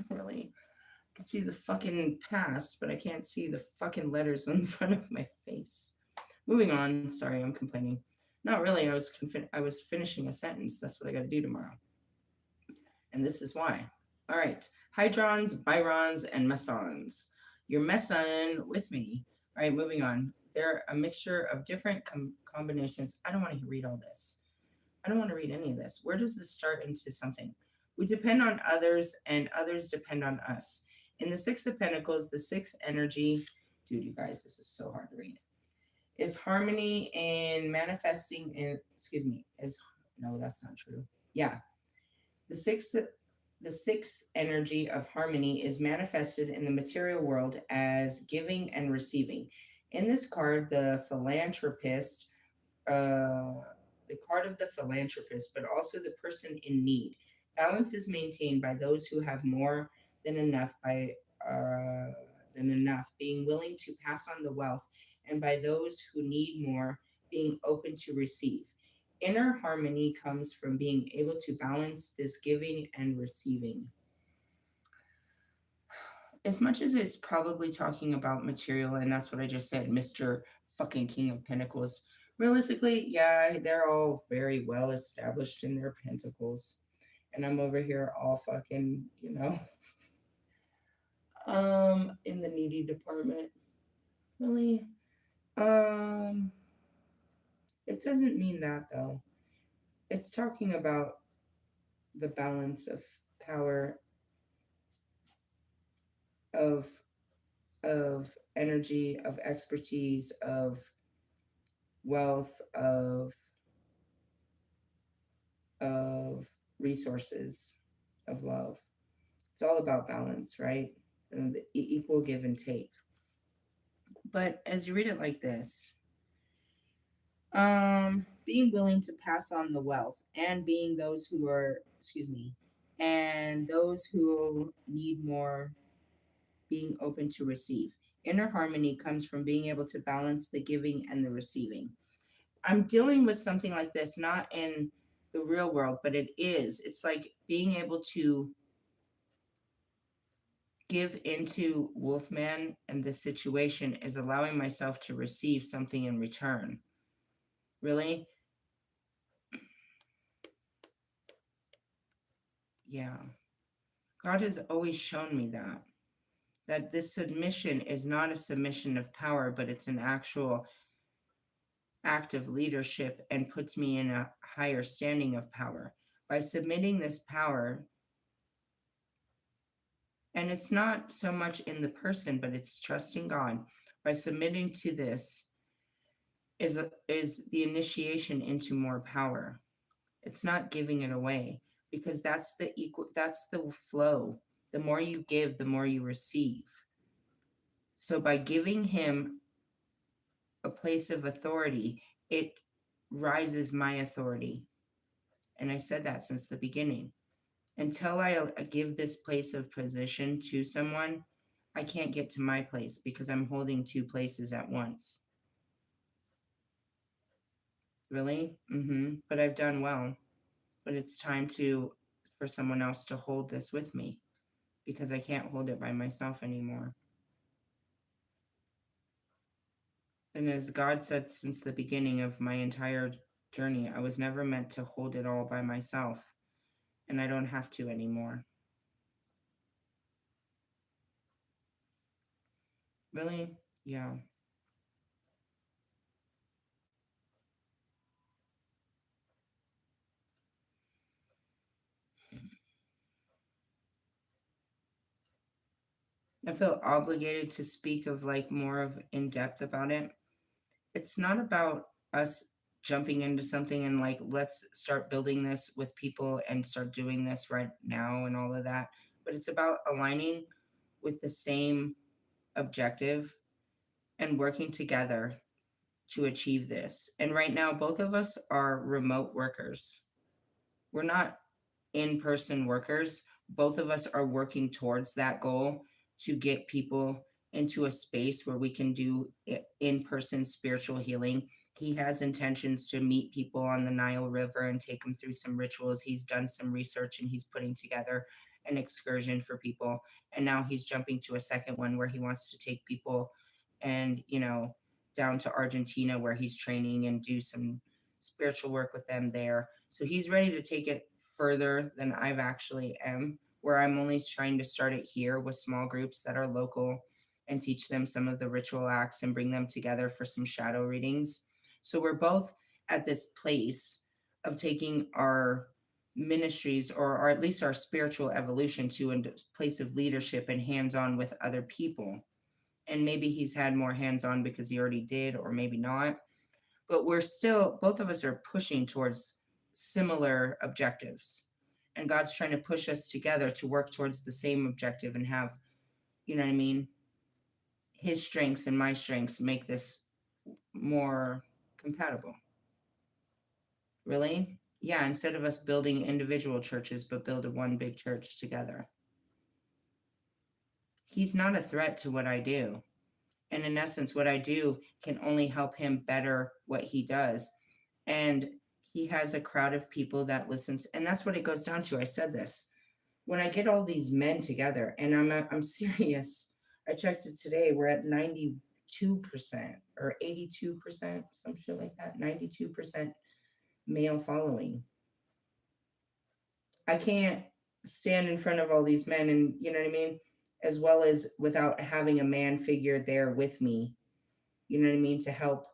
Really. I can see the fucking past, but I can't see the fucking letters in front of my face. Moving on. Sorry, I'm complaining. Not really. I was finishing a sentence. That's what I got to do tomorrow. And this is why. All right. Hydrons, byrons, and mesons. Your meson with me. All right, moving on. They're a mixture of different combinations. I don't want to read all this. I don't want to read any of this. Where does this start into something? We depend on others, and others depend on us. In the Six of Pentacles, the sixth energy, dude, you guys, this is so hard to read, is harmony and manifesting in, no, that's not true. Yeah. The sixth energy of harmony is manifested in the material world as giving and receiving. In this card, the philanthropist, the card of the philanthropist, but also the person in need. Balance is maintained by those who have more than enough being willing to pass on the wealth, and by those who need more being open to receive. Inner harmony comes from being able to balance this giving and receiving. As much as it's probably talking about material, and that's what I just said, Mr. fucking King of Pentacles. Realistically, yeah, they're all very well established in their pentacles. And I'm over here all fucking, in the needy department. Really? It doesn't mean that though. It's talking about the balance of power, of energy, of expertise, of wealth, of resources, of love. It's all about balance, right? And the equal give and take. But as you read it like this, being willing to pass on the wealth and being those who are, and those who need more being open to receive. Inner harmony comes from being able to balance the giving and the receiving. I'm dealing with something like this, not in the real world, but it is. It's like being able to give into Wolfman, and this situation is allowing myself to receive something in return. Really? Yeah. God has always shown me that this submission is not a submission of power, but it's an actual act of leadership and puts me in a higher standing of power. By submitting this power, and it's not so much in the person, but it's trusting God. By submitting to this, is the initiation into more power. It's not giving it away, because that's the flow. The more you give, the more you receive. So by giving him a place of authority, it rises my authority. And I said that since the beginning. Until I give this place of position to someone, I can't get to my place because I'm holding two places at once. Really? But I've done well. But it's time to for someone else to hold this with me because I can't hold it by myself anymore. And as God said since the beginning of my entire journey, I was never meant to hold it all by myself, and I don't have to anymore. Really? Yeah. I feel obligated to speak of like more of in depth about it. It's not about us jumping into something and like let's start building this with people and start doing this right now and all of that, but it's about aligning with the same objective and working together to achieve this. And right now both of us are remote workers. We're not in-person workers. Both of us are working towards that goal to get people into a space where we can do in-person spiritual healing. He has intentions to meet people on the Nile River and take them through some rituals. He's done some research and he's putting together an excursion for people. And now he's jumping to a second one where he wants to take people and, down to Argentina where he's training and do some spiritual work with them there. So he's ready to take it further than I've actually am, where I'm only trying to start it here with small groups that are local and teach them some of the ritual acts and bring them together for some shadow readings. So we're both at this place of taking our ministries or at least our spiritual evolution to a place of leadership and hands-on with other people. And maybe he's had more hands-on because he already did, or maybe not, but we're still, both of us are pushing towards similar objectives, and God's trying to push us together to work towards the same objective and have, you know what I mean, his strengths and my strengths make this more compatible. Really? Yeah, instead of us building individual churches but build a one big church together. He's not a threat to what I do, and in essence what I do can only help him better what he does. And he has a crowd of people that listens, and that's what it goes down to. I said this, when I get all these men together, and I'm serious. I checked it today, we're at 92% or 82%, some shit like that. 92% male following. I can't stand in front of all these men, and you know what I mean, as well as without having a man figure there with me, you know what I mean, to help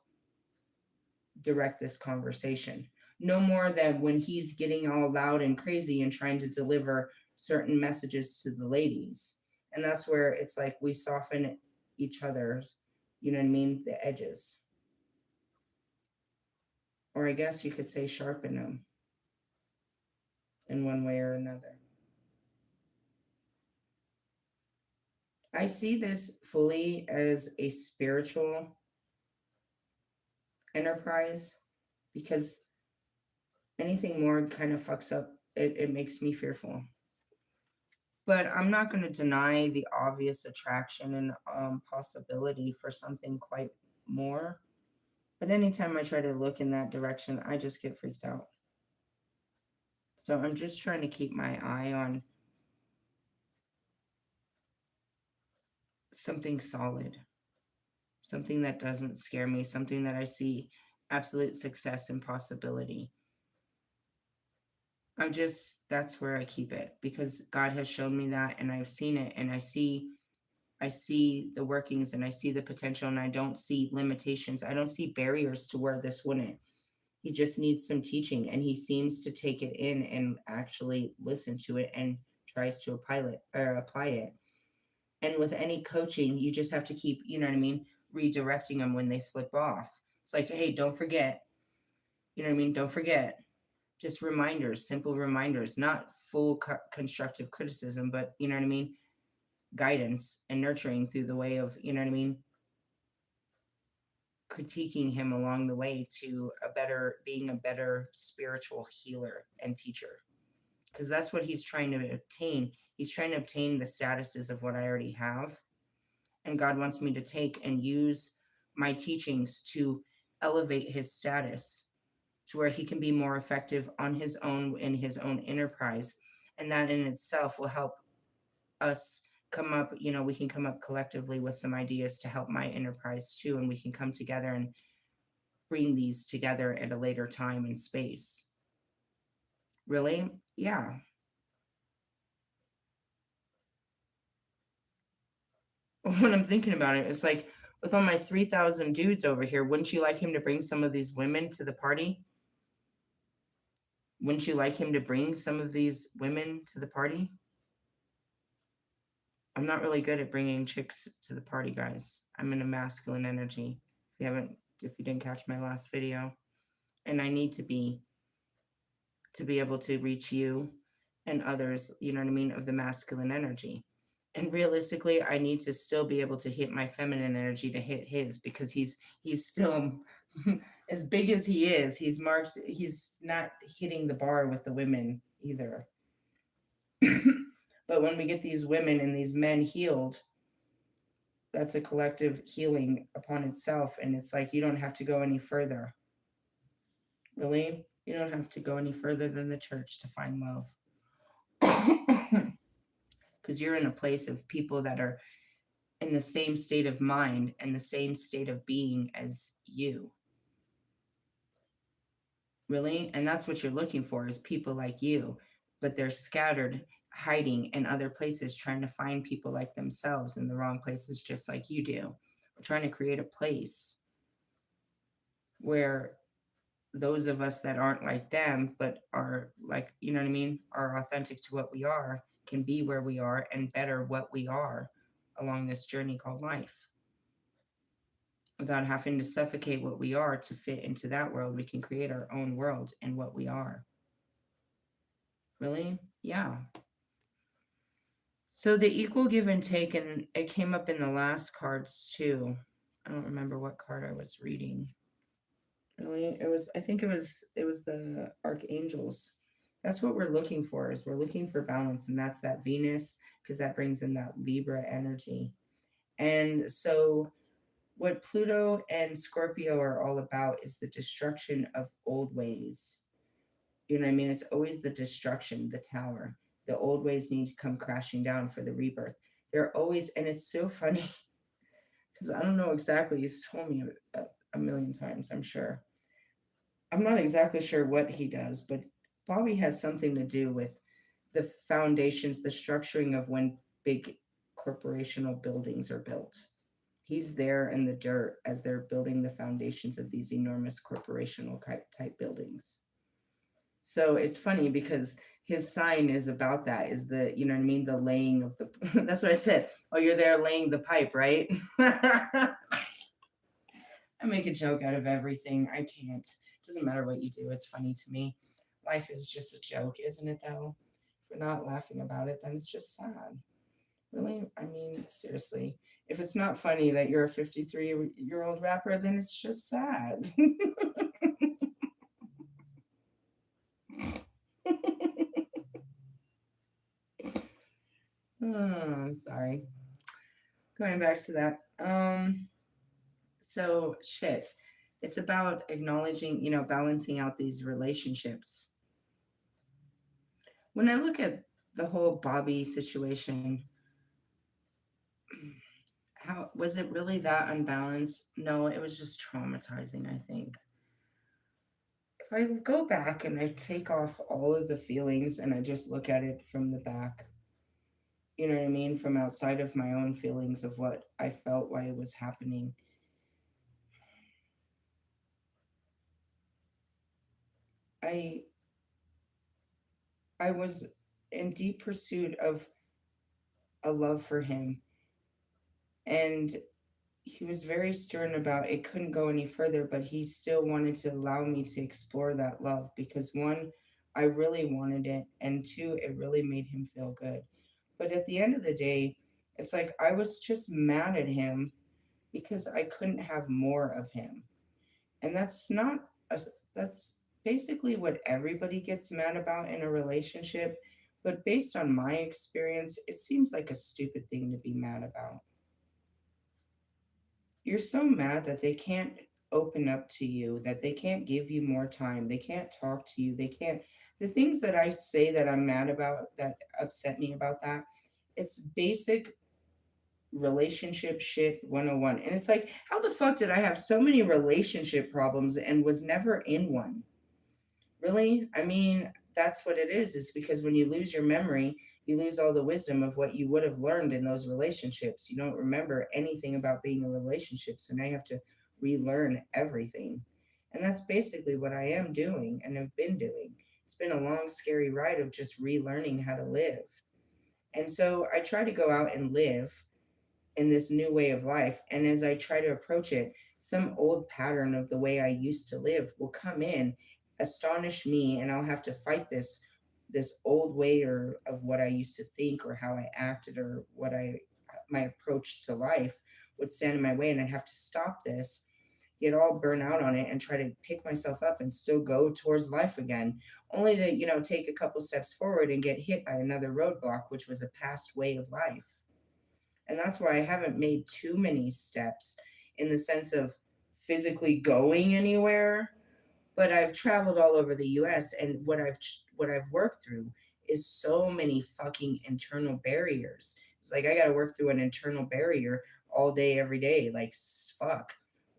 direct this conversation. No more than when he's getting all loud and crazy and trying to deliver certain messages to the ladies. And that's where it's like we soften each other's, you know what I mean, the edges. Or I guess you could say sharpen them in one way or another. I see this fully as a spiritual enterprise because anything more kind of fucks up, it makes me fearful. But I'm not going to deny the obvious attraction and possibility for something quite more. But anytime I try to look in that direction, I just get freaked out. So I'm just trying to keep my eye on something solid, something that doesn't scare me, something that I see absolute success and possibility. That's where I keep it because God has shown me that and I've seen it and I see the workings and I see the potential and I don't see limitations. I don't see barriers to where this wouldn't. He just needs some teaching and he seems to take it in and actually listen to it and tries to apply it. And with any coaching, you just have to keep, you know what I mean, redirecting them when they slip off. It's like, hey, don't forget. You know what I mean? Don't forget. Just reminders, simple reminders, not full constructive criticism, but you know what I mean? Guidance and nurturing through the way of, you know what I mean? Critiquing him along the way to a better, being a better spiritual healer and teacher. Because that's what he's trying to obtain. He's trying to obtain the statuses of what I already have. And God wants me to take and use my teachings to elevate his status to where he can be more effective on his own in his own enterprise. And that in itself will help us come up, you know, we can come up collectively with some ideas to help my enterprise too. And we can come together and bring these together at a later time and space. Really? Yeah. When I'm thinking about it, it's like with all my 3,000 dudes over here, wouldn't you like him to bring some of these women to the party? Wouldn't you like him to bring some of these women to the party? I'm not really good at bringing chicks to the party, guys. I'm in a masculine energy. If you didn't catch my last video, and I need to be able to reach you and others, you know what I mean, of the masculine energy. And realistically, I need to still be able to hit my feminine energy to hit his because he's still as big as he is, he's not hitting the bar with the women either. But when we get these women and these men healed, that's a collective healing upon itself. And it's like you don't have to go any further. Really? You don't have to go any further than the church to find love. Because you're in a place of people that are in the same state of mind and the same state of being as you. Really? And that's what you're looking for is people like you, but they're scattered, hiding in other places, trying to find people like themselves in the wrong places, just like you do. We're trying to create a place where those of us that aren't like them, but are like, you know what I mean, are authentic to what we are, can be where we are and better what we are along this journey called life. Without having to suffocate what we are to fit into that world, we can create our own world in what we are. Really? Yeah. So the equal give and take, and it came up in the last cards too. I don't remember what card I was reading. Really? I think it was the archangels. That's what we're looking for, is we're looking for balance, and that's that Venus, because that brings in that Libra energy. And so what Pluto and Scorpio are all about is the destruction of old ways. You know what I mean? It's always the destruction, the tower. The old ways need to come crashing down for the rebirth. They're always, and it's so funny because I don't know exactly. He's told me a million times, I'm sure. I'm not exactly sure what he does, but Bobby has something to do with the foundations, the structuring of when big corporational buildings are built. He's there in the dirt as they're building the foundations of these enormous corporational type buildings. So it's funny because his sign is about that, is the, you know what I mean, the laying of the that's what I said. Oh, you're there laying the pipe, right? I make a joke out of everything. I can't. It doesn't matter what you do. It's funny to me. Life is just a joke, isn't it though? If we're not laughing about it, then it's just sad. Really? I mean, seriously. If it's not funny that you're a 53-year-old rapper, then it's just sad. Oh, sorry. Going back to that. So shit. It's about acknowledging, you know, balancing out these relationships. When I look at the whole Bobby situation, how was it really that unbalanced? No, it was just traumatizing, I think. If I go back and I take off all of the feelings and I just look at it from the back, you know what I mean, from outside of my own feelings of what I felt while it was happening, I I was in deep pursuit of a love for him. And he was very stern about it couldn't go any further, but he still wanted to allow me to explore that love because one, I really wanted it, and two, it really made him feel good. But at the end of the day, it's like I was just mad at him because I couldn't have more of him. And that's not a, that's basically what everybody gets mad about in a relationship, but based on my experience, it seems like a stupid thing to be mad about. You're so mad that they can't open up to you, that they can't give you more time, they can't talk to you, they can't. The things that I say that I'm mad about that upset me about that, it's basic relationship shit 101. And it's like, how the fuck did I have so many relationship problems and was never in one? Really? I mean, that's what it is because when you lose your memory, you lose all the wisdom of what you would have learned in those relationships. You don't remember anything about being in a relationship. So now you have to relearn everything. And that's basically what I am doing and have been doing. It's been a long, scary ride of just relearning how to live. And so I try to go out and live in this new way of life. And as I try to approach it, some old pattern of the way I used to live will come in, astonish me, and I'll have to fight this old way or of what I used to think or how I acted or what I my approach to life would stand in my way, and I'd have to stop this, get all burnt out on it, and try to pick myself up and still go towards life again, only to take a couple steps forward and get hit by another roadblock, which was a past way of life. And that's why I haven't made too many steps in the sense of physically going anywhere, but I've traveled all over the US, and what I've worked through is so many fucking internal barriers. It's like I got to work through an internal barrier all day every day, like fuck.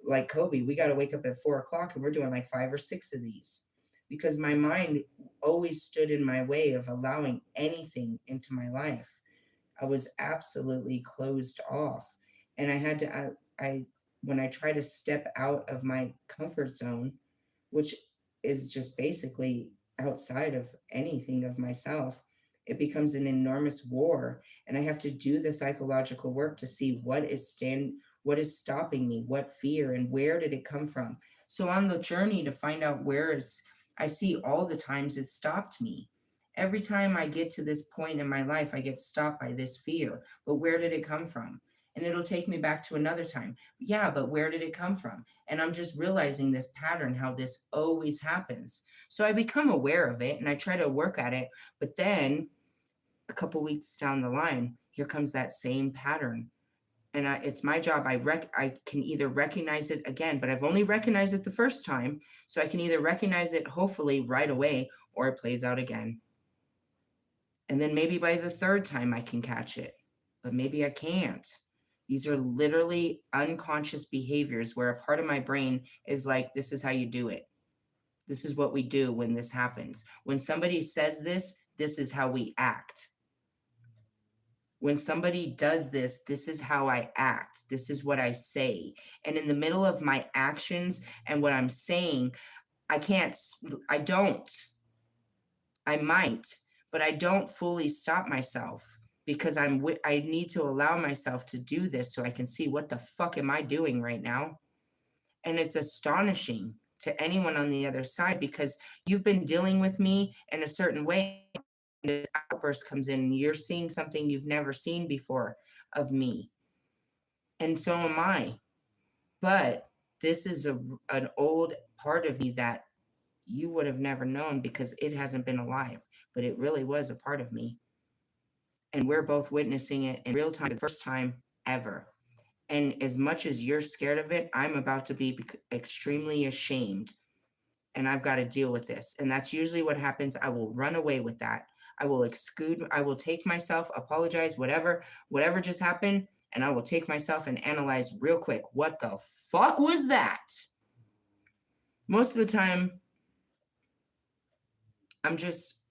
Like Kobe, we got to wake up at 4 o'clock and we're doing like 5 or 6 of these because my mind always stood in my way of allowing anything into my life. I was absolutely closed off. And I had to, when I try to step out of my comfort zone, which is just basically outside of anything of myself, it becomes an enormous war. And I have to do the psychological work to see what is stopping me, what fear, and where did it come from. So on the journey to find out I see all the times it stopped me. Every time I get to this point in my life, I get stopped by this fear. But where did it come from? And it'll take me back to another time. Yeah, but where did it come from? And I'm just realizing this pattern, how this always happens. So I become aware of it and I try to work at it. But then a couple weeks down the line, here comes that same pattern. And it's my job. I can either recognize it again, but I've only recognized it the first time. So I can either recognize it hopefully right away or it plays out again. And then maybe by the third time I can catch it, but maybe I can't. These are literally unconscious behaviors where a part of my brain is like, this is how you do it. This is what we do when this happens. When somebody says this is how we act. When somebody does this is how I act. This is what I say. And in the middle of my actions and what I'm saying, I don't. I might, but I don't fully stop myself because I need to allow myself to do this so I can see what the fuck am I doing right now? And it's astonishing to anyone on the other side because you've been dealing with me in a certain way. And this outburst comes in, and you're seeing something you've never seen before of me. And so am I. But this is an old part of me that you would have never known because it hasn't been alive, but it really was a part of me. And we're both witnessing it in real time, the first time ever. And as much as you're scared of it, I'm about to be extremely ashamed, and I've got to deal with this. And that's usually what happens. I will run away with that. I will take myself, apologize, whatever just happened, and I will take myself and analyze real quick. What the fuck was that? Most of the time, I'm just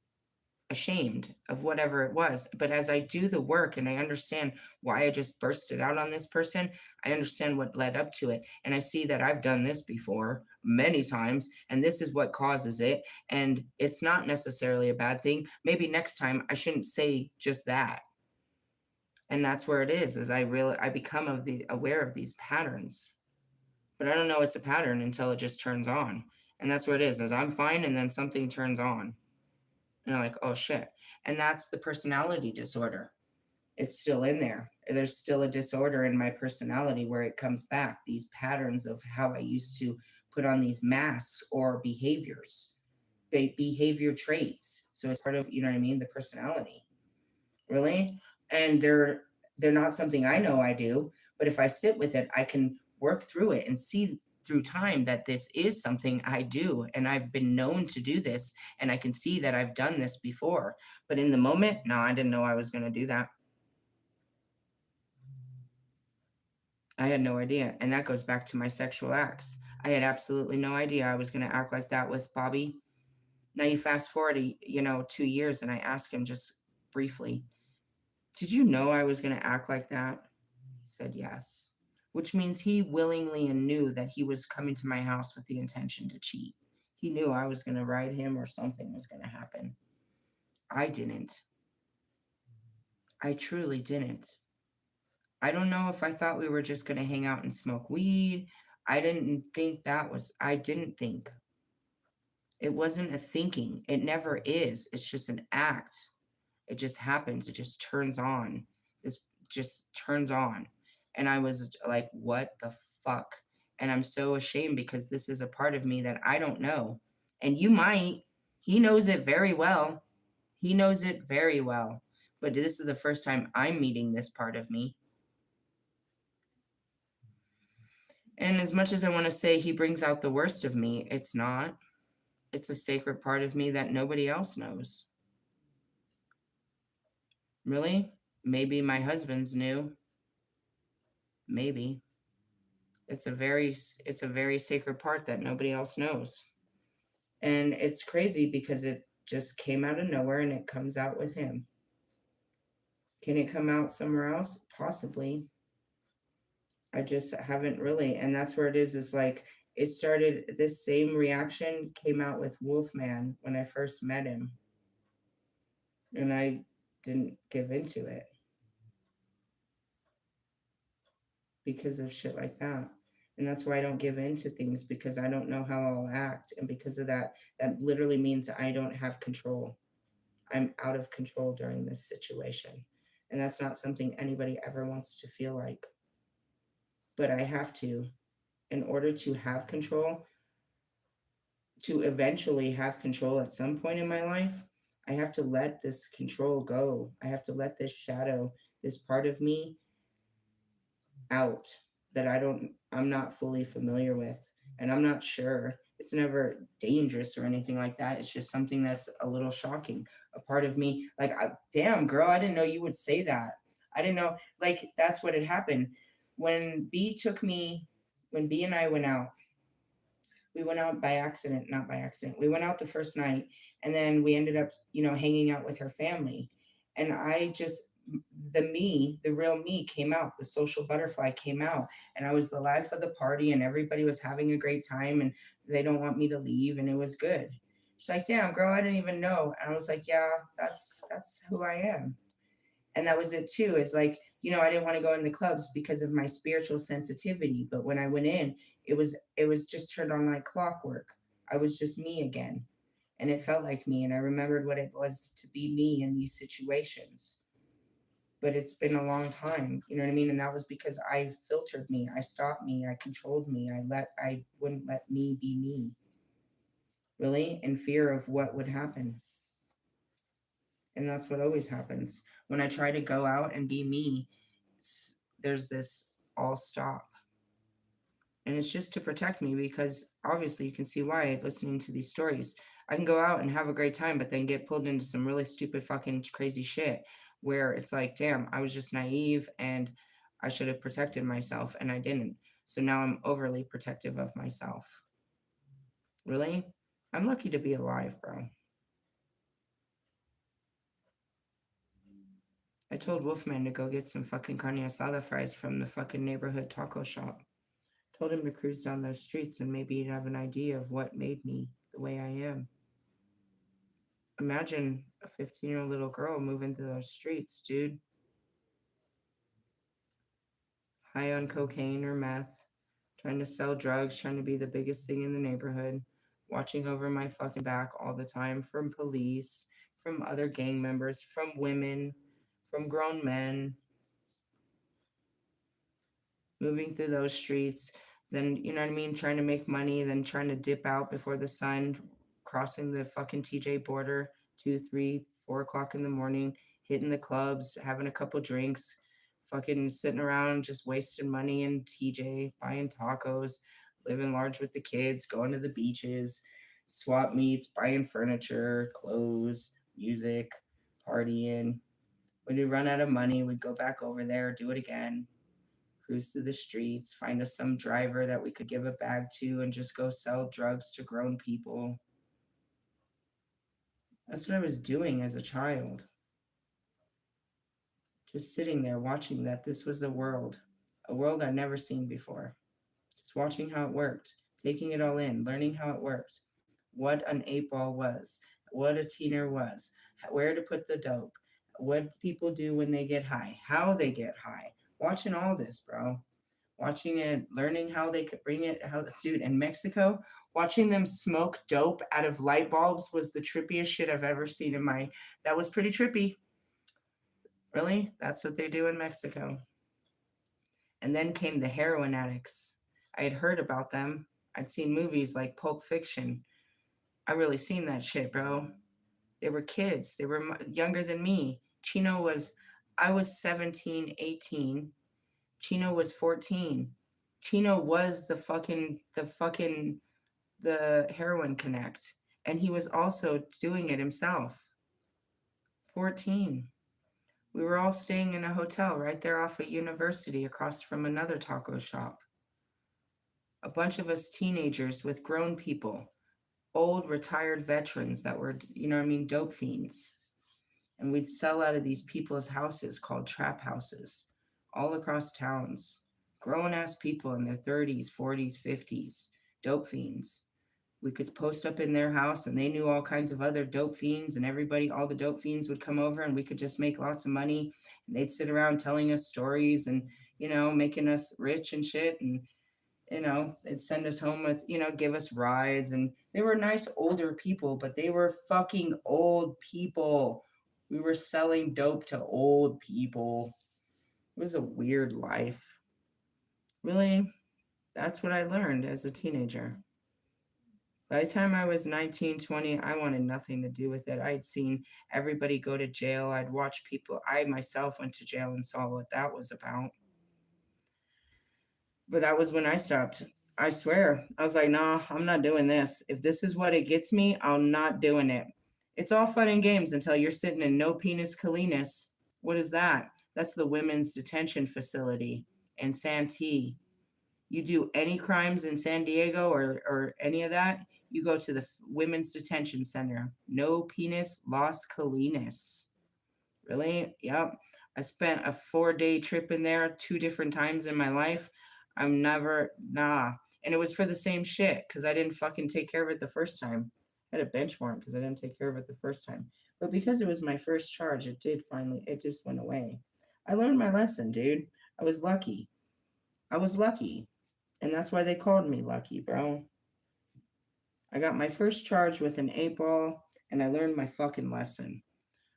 ashamed of whatever it was. But as I do the work and I understand why I just bursted out on this person, I understand what led up to it. And I see that I've done this before many times, and this is what causes it. And it's not necessarily a bad thing. Maybe next time I shouldn't say just that. And that's where it is I become aware of these patterns. But I don't know it's a pattern until it just turns on. And that's what it is I'm fine and then something turns on. And I'm like, oh shit. And that's the personality disorder. It's still in there. There's still a disorder in my personality where it comes back, these patterns of how I used to put on these masks or behaviors, behavior traits. So it's part of, you know what I mean, the personality. Really? And they're not something I know I do, but if I sit with it, I can work through it and see through time that this is something I do and I've been known to do this and I can see that I've done this before. But in the moment, no, I didn't know I was going to do that. I had no idea. And that goes back to my sexual acts. I had absolutely no idea I was going to act like that with Bobby. Now you fast forward, 2 years, and I asked him just briefly, did you know I was going to act like that? He said yes, which means he willingly and knew that he was coming to my house with the intention to cheat. He knew I was going to ride him or something was going to happen. I didn't. I truly didn't. I don't know if I thought we were just going to hang out and smoke weed. I didn't think. It wasn't a thinking. It never is. It's just an act. It just happens. It just turns on. This just turns on. And I was like, what the fuck? And I'm so ashamed because this is a part of me that I don't know. And you might. He knows it very well. He knows it very well. But this is the first time I'm meeting this part of me. And as much as I want to say he brings out the worst of me, it's not. It's a sacred part of me that nobody else knows. Really? Maybe my husband's knew. Maybe. It's a very sacred part that nobody else knows. And it's crazy because it just came out of nowhere and it comes out with him. Can it come out somewhere else? Possibly. I just haven't really. And that's where it is like it started this same reaction came out with Wolfman when I first met him. And I didn't give into it because of shit like that. And that's why I don't give in to things because I don't know how I'll act. And because of that, that literally means I don't have control. I'm out of control during this situation. And that's not something anybody ever wants to feel like. But I have to, in order to have control, to eventually have control at some point in my life, I have to let this control go. I have to let this shadow, this part of me out that I'm not fully familiar with. And I'm not sure. It's never dangerous or anything like that. It's just something that's a little shocking. A part of me, like, damn, girl, I didn't know you would say that. I didn't know, like, that's what had happened. When when B and I went out, we went out by accident, not by accident. We went out the first night and then we ended up, hanging out with her family. And the real me came out, the social butterfly came out. And I was the life of the party and everybody was having a great time and they don't want me to leave. And it was good. She's like, damn, girl, I didn't even know. And I was like, yeah, that's who I am. And that was it too. Is like, I didn't want to go in the clubs because of my spiritual sensitivity. But when I went in, it was just turned on like clockwork. I was just me again. And it felt like me. And I remembered what it was to be me in these situations. But it's been a long time, you know what I mean? And that was because I filtered me, I stopped me, I controlled me, I wouldn't let me be me. Really? In fear of what would happen. And that's what always happens. When I try to go out and be me, there's this all stop. And it's just to protect me because obviously you can see why listening to these stories. I can go out and have a great time, but then get pulled into some really stupid, fucking crazy shit where it's like, damn, I was just naive and I should have protected myself and I didn't. So now I'm overly protective of myself. Really? I'm lucky to be alive, bro. I told Wolfman to go get some fucking carne asada fries from the fucking neighborhood taco shop. Told him to cruise down those streets and maybe he'd have an idea of what made me the way I am. Imagine a 15-year-old little girl moving through those streets, dude. high on cocaine or meth, trying to sell drugs, trying to be the biggest thing in the neighborhood, watching over my fucking back all the time from police, from other gang members, from women, from grown men, moving through those streets, then, you know what I mean, trying to make money, then trying to dip out before the sun, crossing the fucking TJ border, 2, 3, 4 o'clock in the morning, hitting the clubs, having a couple drinks, fucking sitting around just wasting money in TJ, buying tacos, living large with the kids, going to the beaches, swap meets, buying furniture, clothes, music, partying. When we run out of money, we'd go back over there, do it again, cruise through the streets, find us some driver that we could give a bag to, and just go sell drugs to grown people. That's what I was doing as a child. Just sitting there watching that this was a world I'd never seen before. Just watching how it worked, taking it all in, learning how it worked, what an 8 ball was, what a teener was, where to put the dope, what people do when they get high, how they get high. Watching all this, bro. Watching it, learning how they could bring it, how dude in Mexico, watching them smoke dope out of light bulbs was the trippiest shit I've ever seen in my. That was pretty trippy. Really, that's what they do in Mexico. And then came the heroin addicts. I had heard about them. I'd seen movies like Pulp Fiction. I really seen that shit, bro. They were kids. They were younger than me. I was 17, 18. Chino was 14. Chino was the heroin connect. And he was also doing it himself. 14. We were all staying in a hotel right there off a university across from another taco shop. A bunch of us teenagers with grown people, old retired veterans that were, you know what I mean, dope fiends. And we'd sell out of these people's houses called trap houses all across towns. Grown ass people in their 30s, 40s, 50s, dope fiends. We could post up in their house and they knew all kinds of other dope fiends, and everybody, all the dope fiends would come over and we could just make lots of money. And they'd sit around telling us stories and, you know, making us rich and shit. And, you know, they'd send us home with, you know, give us rides. And they were nice older people, but they were fucking old people. We were selling dope to old people. It was a weird life. Really, that's what I learned as a teenager. By the time I was 19, 20, I wanted nothing to do with it. I'd seen everybody go to jail. I'd watched people. I myself went to jail and saw what that was about. But that was when I stopped. I swear. I was like, nah, I'm not doing this. If this is what it gets me, I'm not doing it. It's all fun and games until you're sitting in no penis cleanest. What is that? That's the women's detention facility in Santee. You do any crimes in San Diego or any of that, you go to the women's detention center. No penis, Los Colinas. Really? Yep. I spent a 4-day trip in there 2 different times in my life. I'm never, nah. And it was for the same shit because I didn't fucking take care of it the first time. I had a bench warrant because I didn't take care of it the first time. But because it was my first charge, it just went away. I learned my lesson, dude. I was lucky. I was lucky. And that's why they called me lucky, bro. I got my first charge with an 8 ball and I learned my fucking lesson.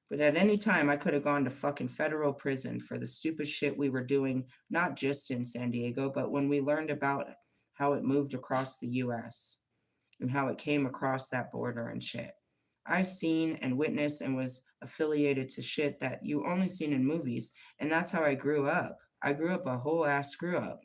But at any time, I could have gone to fucking federal prison for the stupid shit we were doing, not just in San Diego, but when we learned about how it moved across the US and how it came across that border and shit. I seen and witnessed and was affiliated to shit that you only seen in movies. And that's how I grew up. I grew up a whole ass screw up.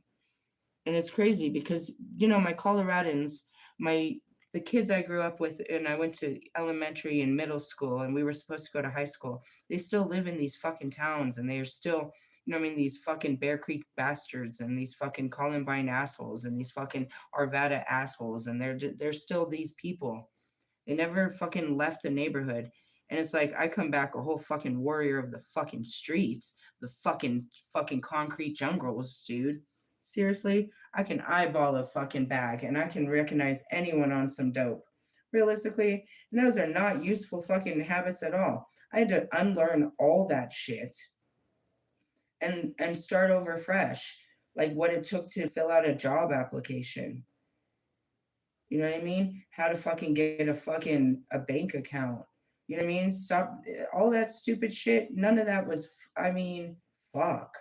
And it's crazy because, you know, my Coloradans, my the kids I grew up with, and I went to elementary and middle school, and we were supposed to go to high school. They still live in these fucking towns, and they are still, you know, what I mean, these fucking Bear Creek bastards, and these fucking Columbine assholes, and these fucking Arvada assholes, and they're still these people. They never fucking left the neighborhood. And it's like I come back a whole fucking warrior of the fucking streets, the fucking concrete jungles, dude. Seriously, I can eyeball a fucking bag and I can recognize anyone on some dope. Realistically, and those are not useful fucking habits at all. I had to unlearn all that shit and start over fresh. like what it took to fill out a job application. You know what I mean? How to fucking get a bank account. You know what I mean? Stop all that stupid shit. None of that was. I mean, fuck.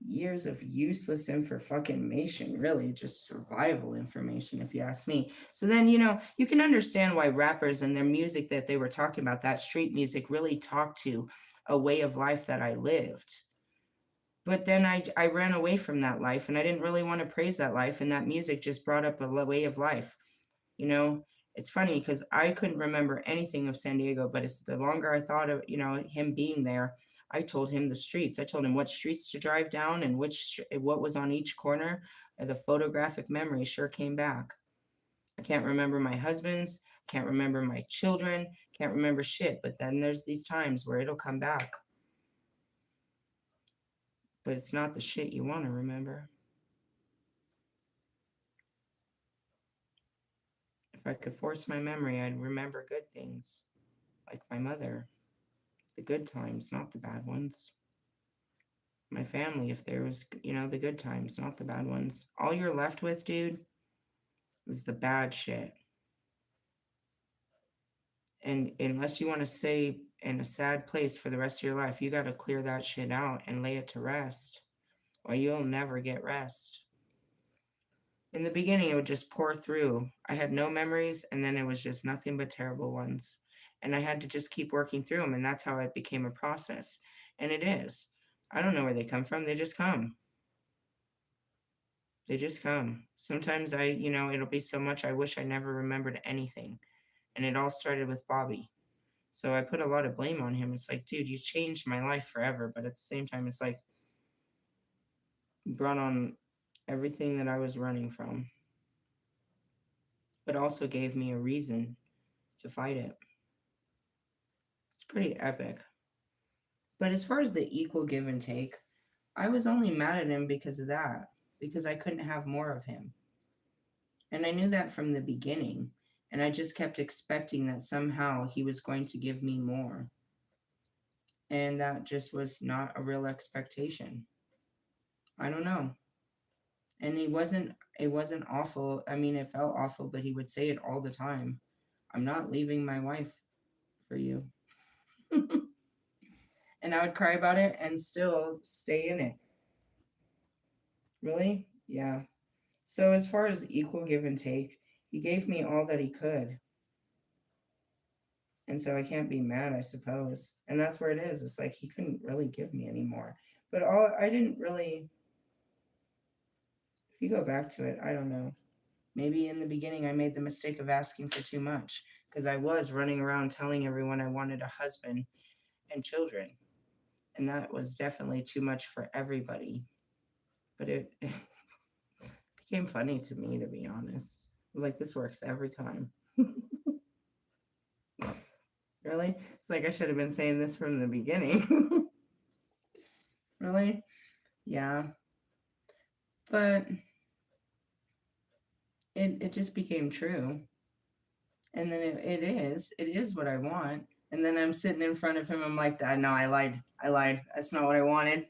Years of useless information, really, just survival information, if you ask me. So then, you can understand why rappers and their music that they were talking about, that street music, really talked to a way of life that I lived. But then I ran away from that life and I didn't really want to praise that life. And that music just brought up a way of life. You know, it's funny because I couldn't remember anything of San Diego, but it's the longer I thought of, him being there, I told him the streets. I told him what streets to drive down and what was on each corner. And the photographic memory sure came back. I can't remember my husband's, can't remember my children, can't remember shit. But then there's these times where it'll come back. But it's not the shit you want to remember. If I could force my memory, I'd remember good things, like my mother. The good times, not the bad ones. My family, if there was, the good times, not the bad ones. All you're left with, dude, is the bad shit. And unless you want to stay in a sad place for the rest of your life, you got to clear that shit out and lay it to rest, or you'll never get rest. In the beginning, it would just pour through. I had no memories, and then it was just nothing but terrible ones. And I had to just keep working through them, and that's how it became a process. And it is. I don't know where they come from, they just come. They just come. Sometimes it'll be so much I wish I never remembered anything. And it all started with Bobby. So I put a lot of blame on him. It's like, dude, you changed my life forever. But at the same time, it's like, you brought on everything that I was running from, but also gave me a reason to fight it. It's pretty epic. But as far as the equal give and take, I was only mad at him because of that, because I couldn't have more of him. And I knew that from the beginning. And I just kept expecting that somehow he was going to give me more. And that just was not a real expectation. I don't know. And it wasn't awful. I mean, it felt awful, but he would say it all the time. I'm not leaving my wife for you. And I would cry about it and still stay in it. Really? Yeah. So, as far as equal give and take, he gave me all that he could. And so I can't be mad, I suppose. And that's where it is. It's like he couldn't really give me any more. But I didn't really, if you go back to it, I don't know. Maybe in the beginning I made the mistake of asking for too much because I was running around telling everyone I wanted a husband and children. And that was definitely too much for everybody. But it became funny to me, to be honest. I was like, this works every time. Really? It's like I should have been saying this from the beginning. Really? Yeah. But it just became true. And then it is what I want. And then I'm sitting in front of him. I'm like, no, I lied. I lied. That's not what I wanted.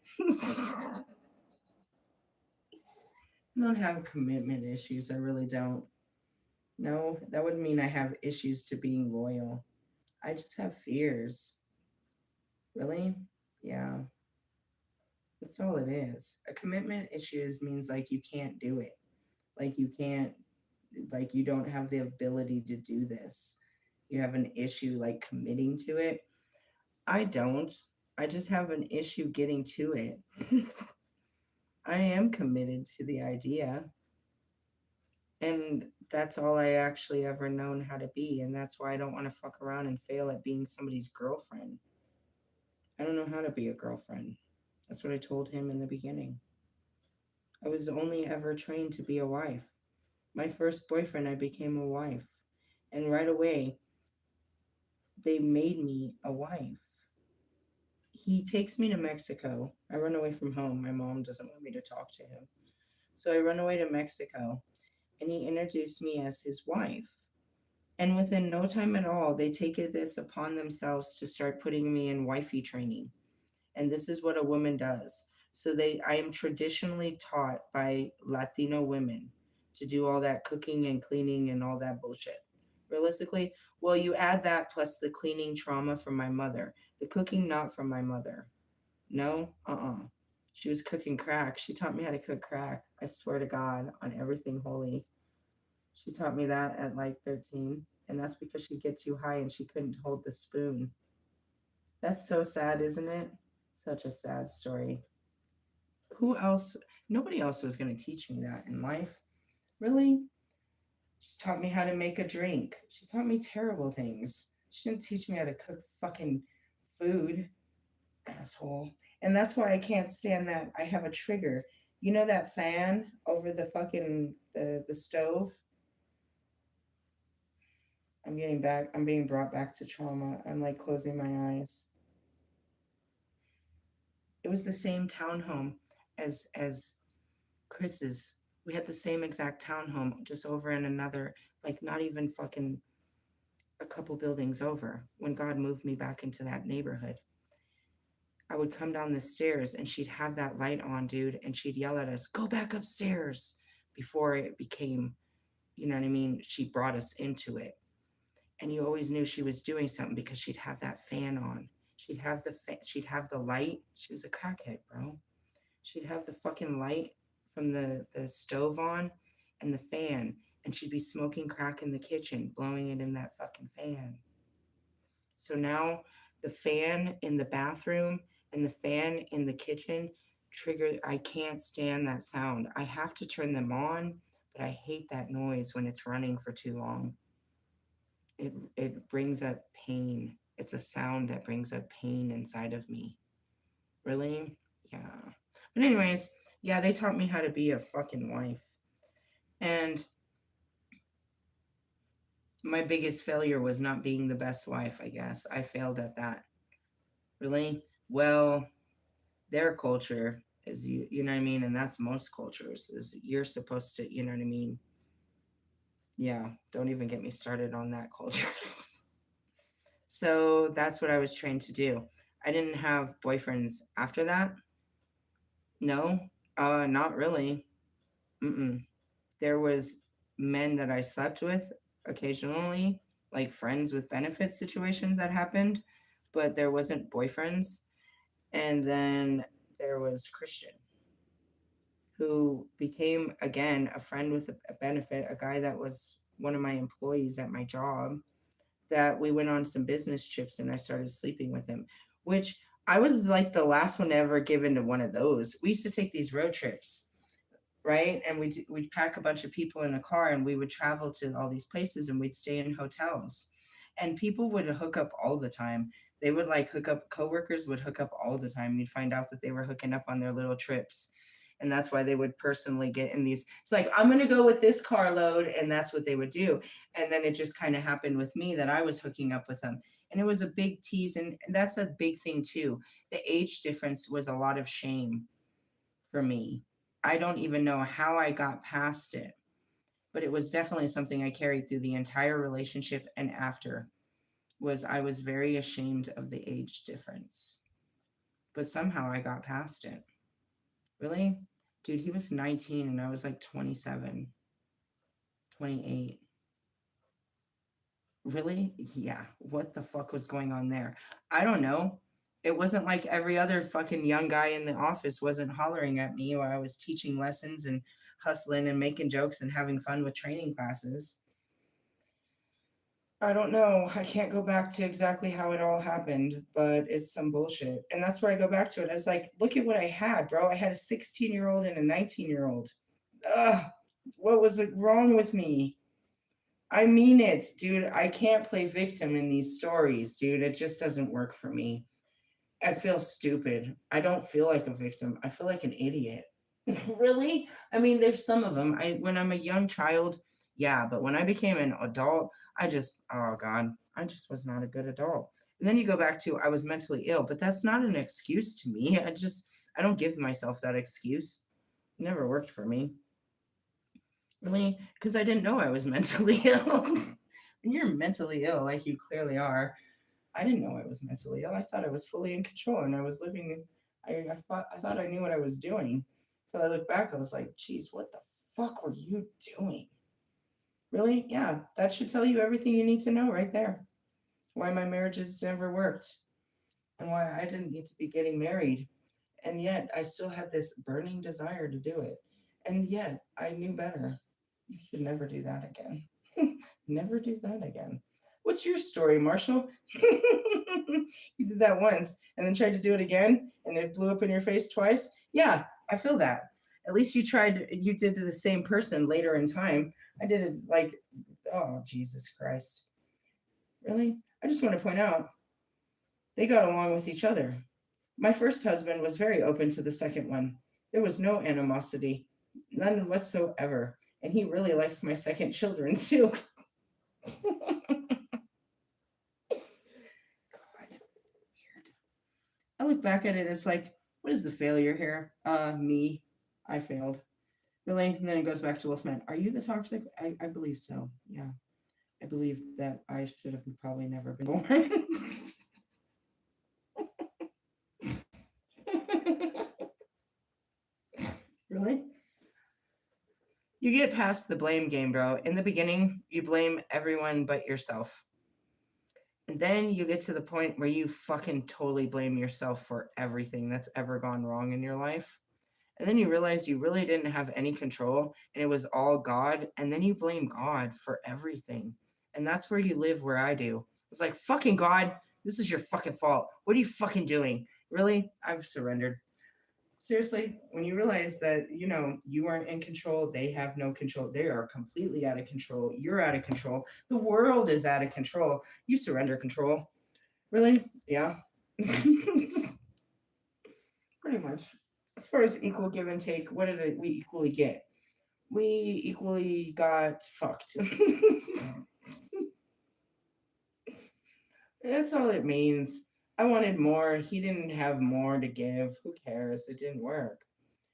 I don't have commitment issues. I really don't. No, that would mean I have issues to being loyal. I just have fears. Really? Yeah. That's all it is. A commitment issues means like you can't do it. Like you can't, like you don't have the ability to do this. You have an issue like committing to it. I don't. I just have an issue getting to it. I am committed to the idea. And that's all I actually ever known how to be. And that's why I don't want to fuck around and fail at being somebody's girlfriend. I don't know how to be a girlfriend. That's what I told him in the beginning. I was only ever trained to be a wife. My first boyfriend, I became a wife. And right away, they made me a wife. He takes me to Mexico. I run away from home. My mom doesn't want me to talk to him. So I run away to Mexico. And he introduced me as his wife. And within no time at all, they take this upon themselves to start putting me in wifey training. And this is what a woman does. So I am traditionally taught by Latino women to do all that cooking and cleaning and all that bullshit. Realistically, well, you add that plus the cleaning trauma from my mother, the cooking not from my mother. No, She was cooking crack. She taught me how to cook crack. I swear to God, on everything holy. She taught me that at like 13. And that's because she'd get too high and she couldn't hold the spoon. That's so sad, isn't it? Such a sad story. Who else? Nobody else was going to teach me that in life. Really? She taught me how to make a drink. She taught me terrible things. She didn't teach me how to cook fucking food. Asshole. And that's why I can't stand that. I have a trigger. You know that fan over the fucking the stove? I'm being brought back to trauma. I'm like closing my eyes. It was the same townhome as Chris's. We had the same exact townhome, just over in another, like not even fucking a couple buildings over. When God moved me back into that neighborhood, I would come down the stairs and she'd have that light on, dude, and she'd yell at us, "Go back upstairs," before it became, you know what I mean? She brought us into it. And you always knew she was doing something because she'd have that fan on. She'd have the light. She was a crackhead, bro. She'd have the fucking light from the stove on and the fan, and she'd be smoking crack in the kitchen, blowing it in that fucking fan. So now the fan in the bathroom and the fan in the kitchen trigger. I can't stand that sound. I have to turn them on, but I hate that noise when it's running for too long. It brings up pain. It's a sound that brings up pain inside of me. Really? Yeah. But anyways, yeah, they taught me how to be a fucking wife. And my biggest failure was not being the best wife, I guess. I failed at that. Really? Well, their culture is you know what I mean, and that's most cultures is you're supposed to, you know what I mean? Yeah, don't even get me started on that culture. So that's what I was trained to do. I didn't have boyfriends after that. No, not really. Mm-mm. There was men that I slept with occasionally, like friends with benefit situations that happened, but there wasn't boyfriends. And then there was Christian, who became again a friend with a benefit, a guy that was one of my employees at my job, that we went on some business trips and I started sleeping with him, which I was like the last one ever given to one of those. We used to take these road trips, right? And we'd pack a bunch of people in a car and we would travel to all these places and we'd stay in hotels. And people would hook up all the time. They would like hook up, coworkers would hook up all the time. You'd find out that they were hooking up on their little trips. And that's why they would personally get in these. It's like, I'm going to go with this carload. And that's what they would do. And then it just kind of happened with me that I was hooking up with them. And it was a big tease. And that's a big thing too. The age difference was a lot of shame for me. I don't even know how I got past it, but it was definitely something I carried through the entire relationship and after. Was I was very ashamed of the age difference, but somehow I got past it. Really? Dude, he was 19 and I was like 27, 28. Really? Yeah. What the fuck was going on there? I don't know. It wasn't like every other fucking young guy in the office wasn't hollering at me while I was teaching lessons and hustling and making jokes and having fun with training classes. I don't know. I can't go back to exactly how it all happened, but it's some bullshit. And that's where I go back to it. I was like, look at what I had, bro. I had a 16-year-old and a 19-year-old. Ugh, what was wrong with me? I mean it, dude. I can't play victim in these stories, dude. It just doesn't work for me. I feel stupid. I don't feel like a victim. I feel like an idiot. Really? I mean, there's some of them. I when I'm a young child, yeah, but when I became an adult, I just oh god, I just was not a good adult. And then you go back to I was mentally ill, but that's not an excuse to me. I don't give myself that excuse. It never worked for me. Really? Because I didn't know I was mentally ill. When you're mentally ill, like you clearly are, I didn't know I was mentally ill. I thought I was fully in control and I was living I thought I knew what I was doing. Till I look back, I was like, geez, what the fuck were you doing? Really? Yeah, that should tell you everything you need to know right there. Why my marriages never worked and why I didn't need to be getting married. And yet I still had this burning desire to do it. And yet I knew better. You should never do that again. Never do that again. What's your story, Marshall? You did that once and then tried to do it again and it blew up in your face twice? Yeah, I feel that. At least you did to the same person later in time. I did it like, oh, Jesus Christ. Really? I just want to point out they got along with each other. My first husband was very open to the second one. There was no animosity, none whatsoever. And he really likes my second children too. God, weird. I look back at it as like, what is the failure here? Me. I failed. Really? And then it goes back to Wolfman. Are you the toxic? I believe so. Yeah. I believe that I should have probably never been born. Really? You get past the blame game, bro. In the beginning, you blame everyone but yourself. And then you get to the point where you fucking totally blame yourself for everything that's ever gone wrong in your life. And then you realize you really didn't have any control and it was all God. And then you blame God for everything. And that's where you live where I do. It's like, fucking God, this is your fucking fault. What are you fucking doing? Really? I've surrendered. Seriously, when you realize that, you aren't in control, they have no control, they are completely out of control, you're out of control, the world is out of control, you surrender control. Really? Yeah. Pretty much. As far as equal give and take, what did we equally get? We equally got fucked. That's all it means. I wanted more. He didn't have more to give. Who cares? It didn't work.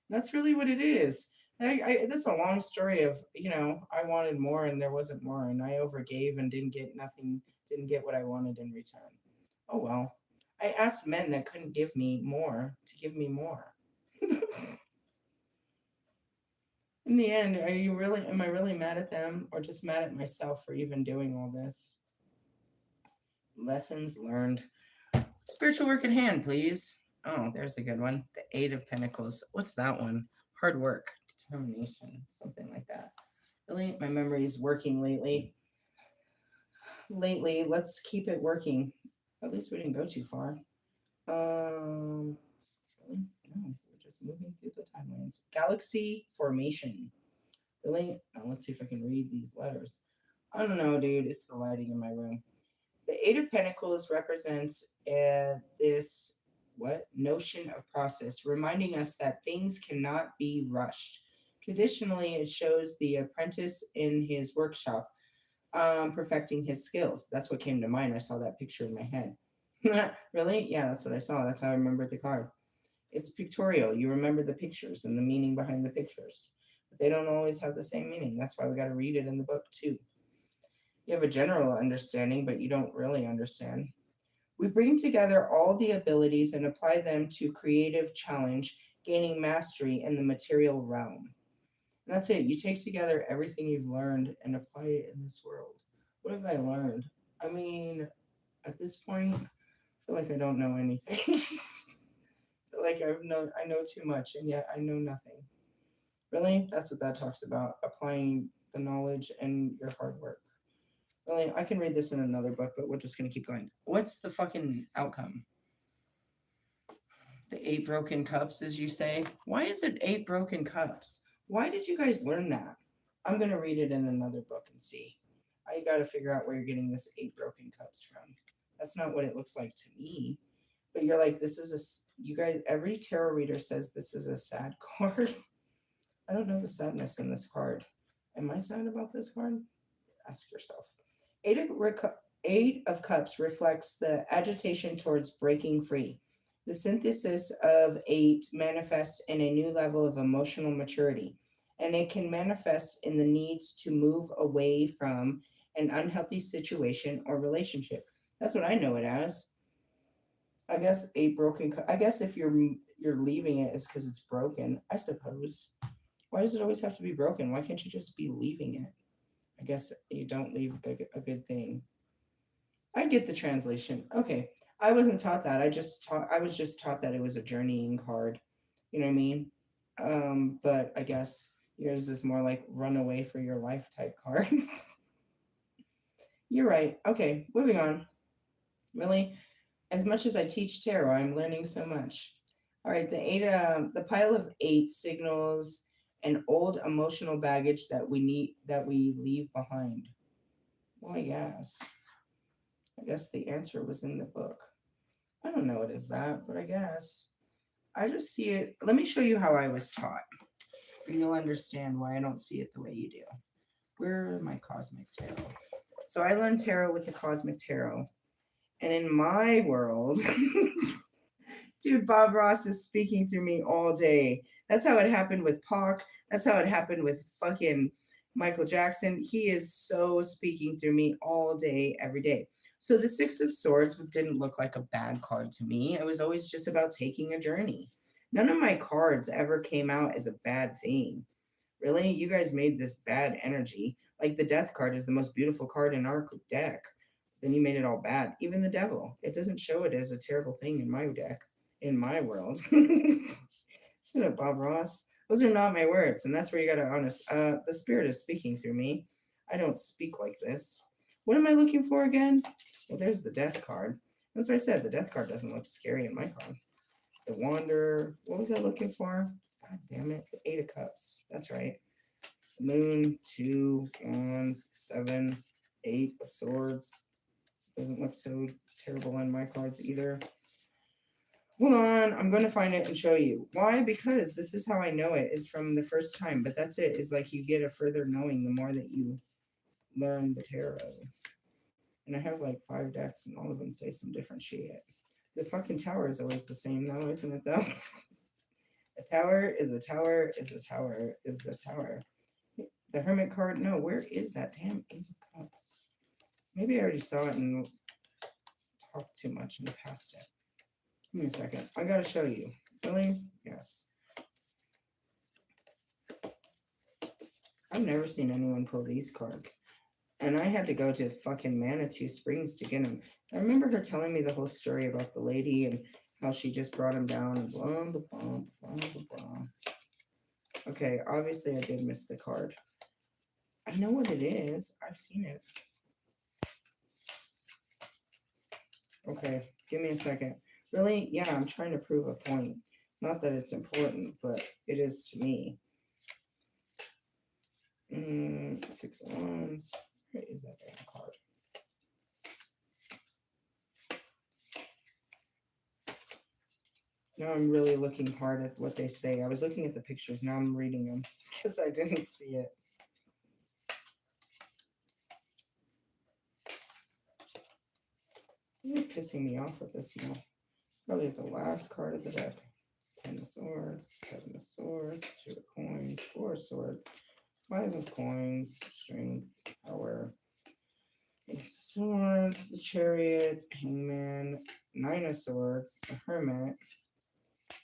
That's really what it is. That's a long story of, I wanted more and there wasn't more, and I overgave and didn't get nothing, didn't get what I wanted in return. Oh well. I asked men that couldn't give me more to give me more. In the end, am I really mad at them or just mad at myself for even doing all this? Lessons learned. Spiritual work in hand, please. Oh, there's a good one. The Eight of Pentacles. What's that one? Hard work, determination, something like that. Really, my memory is working lately. Let's keep it working. At least we didn't go too far. Really? No, we're just moving through the timelines. Galaxy formation. Really? Now let's see if I can read these letters. I don't know, dude. It's the lighting in my room. The Eight of Pentacles represents this notion of process, reminding us that things cannot be rushed. Traditionally, it shows the apprentice in his workshop perfecting his skills. That's what came to mind. I saw that picture in my head. Really? Yeah, that's what I saw. That's how I remembered the card. It's pictorial. You remember the pictures and the meaning behind the pictures, but they don't always have the same meaning. That's why we got to read it in the book too. You have a general understanding, but you don't really understand. We bring together all the abilities and apply them to creative challenge, gaining mastery in the material realm. And that's it. You take together everything you've learned and apply it in this world. What have I learned? I mean, at this point, I feel like I don't know anything. I feel like I know too much, and yet I know nothing. Really? That's what that talks about. Applying the knowledge and your hard work. Really, I can read this in another book, but we're just gonna keep going. What's the fucking outcome? The eight broken cups, as you say. Why is it eight broken cups? Why did you guys learn that? I'm gonna read it in another book and see. I gotta figure out where you're getting this eight broken cups from. That's not what it looks like to me. But you're like, you guys, every tarot reader says this is a sad card. I don't know the sadness in this card. Am I sad about this card? Ask yourself. Eight of Cups reflects the agitation towards breaking free. The synthesis of eight manifests in a new level of emotional maturity, and it can manifest in the needs to move away from an unhealthy situation or relationship. That's what I know it as. I guess eight broken. I guess if you're leaving it is because it's broken, I suppose. Why does it always have to be broken? Why can't you just be leaving it? I guess you don't leave a good thing. I get the translation. Okay. I wasn't taught that. I was just taught that it was a journeying card. You know what I mean? But I guess yours is more like run away for your life type card. You're right. Okay, moving on. Really, as much as I teach tarot, I'm learning so much. All right, the pile of eight signals an old emotional baggage that we leave behind. Well, I guess the answer was in the book. I don't know what is that, but I guess I just see it. Let me show you how I was taught, and you'll understand why I don't see it the way you do. Where are my cosmic tarot? So I learned tarot with the cosmic tarot, and in my world, dude, Bob Ross is speaking through me all day. That's how it happened with Pac. That's how it happened with fucking Michael Jackson. He is so speaking through me all day, every day. So the Six of Swords didn't look like a bad card to me. It was always just about taking a journey. None of my cards ever came out as a bad thing. Really? You guys made this bad energy. Like the Death card is the most beautiful card in our deck. Then you made it all bad. Even the Devil. It doesn't show it as a terrible thing in my deck, in my world. Shut up, Bob Ross. Those are not my words, and that's where you gotta honest. The spirit is speaking through me. I don't speak like this. What am I looking for again? Well, there's the Death card. That's what I said. The Death card doesn't look scary in my card. The Wanderer. What was I looking for? God damn it. The Eight of Cups. That's right. Moon, two wands, seven, eight of swords. Doesn't look so terrible on my cards either. Hold on, I'm going to find it and show you. Why? Because this is how I know it is from the first time. But that's it. Is like you get a further knowing the more that you learn the tarot. And I have like 5 decks and all of them say some different shit. The fucking tower is always the same though, isn't it though? A tower is a tower is a tower is a tower. The Hermit card, no, where is that damn Eight of Cups? Maybe I already saw it and talked too much and passed it. Give me a second. I gotta show you. Really? Yes. I've never seen anyone pull these cards. And I had to go to fucking Manitou Springs to get them. I remember her telling me the whole story about the lady and how she just brought him down and blah, blah, blah, blah, blah, blah. Okay, obviously I did miss the card. I know what it is. I've seen it. Okay, give me a second. Really? Yeah, I'm trying to prove a point. Not that it's important, but it is to me. Six of Wands. Where is that damn card? Now I'm really looking hard at what they say. I was looking at the pictures. Now I'm reading them because I didn't see it. You're pissing me off with this now. Probably the last card of the deck. 10 of Swords, 7 of Swords, 2 of Coins, 4 of Swords, 5 of Coins, Strength, Power, Ace of Swords, the Chariot, Hangman, 9 of Swords, the Hermit,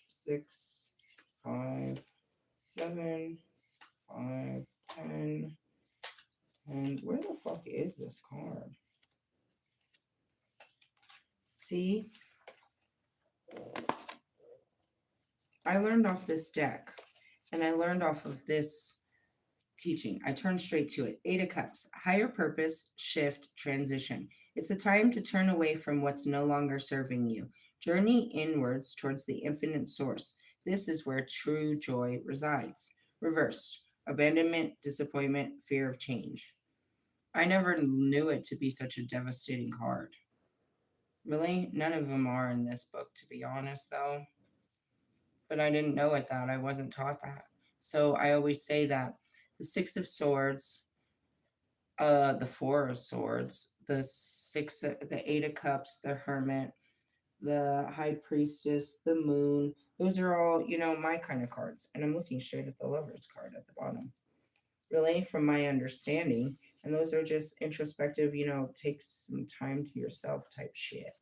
6, 5, 7, 5, 10. And where the fuck is this card? See? I learned off this deck, and I learned off of this teaching. I turned straight to it. 8 of Cups, higher purpose, shift, transition. It's a time to turn away from what's no longer serving you. Journey inwards towards the infinite source. This is where true joy resides. Reversed, abandonment, disappointment, fear of change. I never knew it to be such a devastating card. Really? None of them are in this book, to be honest, though. But I didn't know it that. I wasn't taught that. So I always say that the Six of Swords, the Four of Swords, the Eight of Cups, the Hermit, the High Priestess, the Moon, those are all, my kind of cards. And I'm looking straight at the Lover's card at the bottom. Really, from my understanding. And those are just introspective, take some time to yourself type shit.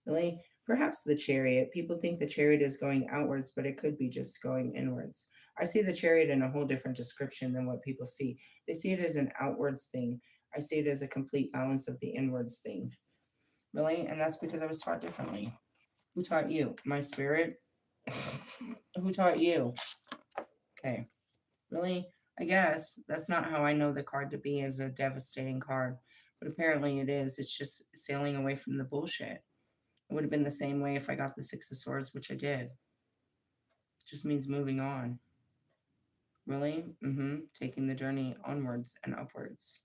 Really, Perhaps the chariot. People think the chariot is going outwards, but it could be just going inwards. I see the chariot in a whole different description than what people see. They see it as an outwards thing. I see it as a complete balance of the inwards thing. Really? And that's because I was taught differently. Who taught you? My spirit? Who taught you? Okay. Really? I guess that's not how I know the card to be as a devastating card. But apparently it is. It's just sailing away from the bullshit. It would have been the same way if I got the Six of Swords, which I did. It just means moving on. Really? Taking the journey onwards and upwards.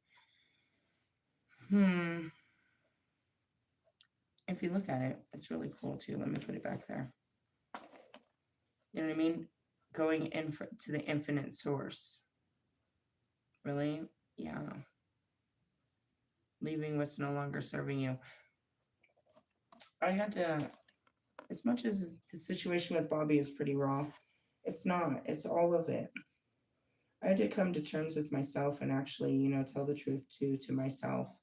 If you look at it, it's really cool too. Let me put it back there. You know what I mean? Going to the infinite source. Really? Yeah. Leaving what's no longer serving you. I had to, as much as the situation with Bobby is pretty raw, it's not. It's all of it. I had to come to terms with myself and actually, tell the truth to myself.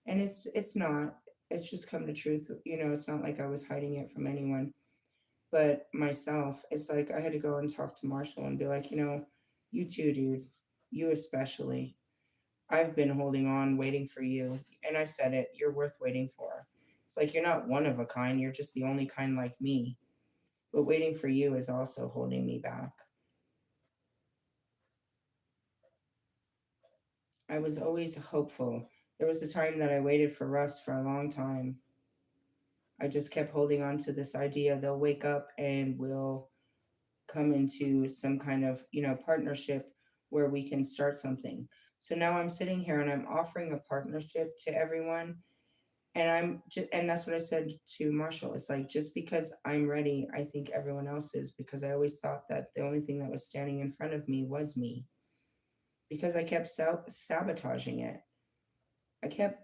And it's not. It's just come to truth. It's not like I was hiding it from anyone, but myself. It's like I had to go and talk to Marshall and be like, you too, dude. You especially. I've been holding on, waiting for you. And I said it. You're worth waiting for. It's like you're not one of a kind. You're just the only kind like me. But waiting for you is also holding me back. I was always hopeful. There was a time that I waited for Russ for a long time. I just kept holding on to this idea they'll wake up and we'll come into some kind of, partnership where we can start something. So now I'm sitting here and I'm offering a partnership to everyone. And that's what I said to Marshall. It's like, just because I'm ready, I think everyone else is, because I always thought that the only thing that was standing in front of me was me, because I kept sabotaging it. I kept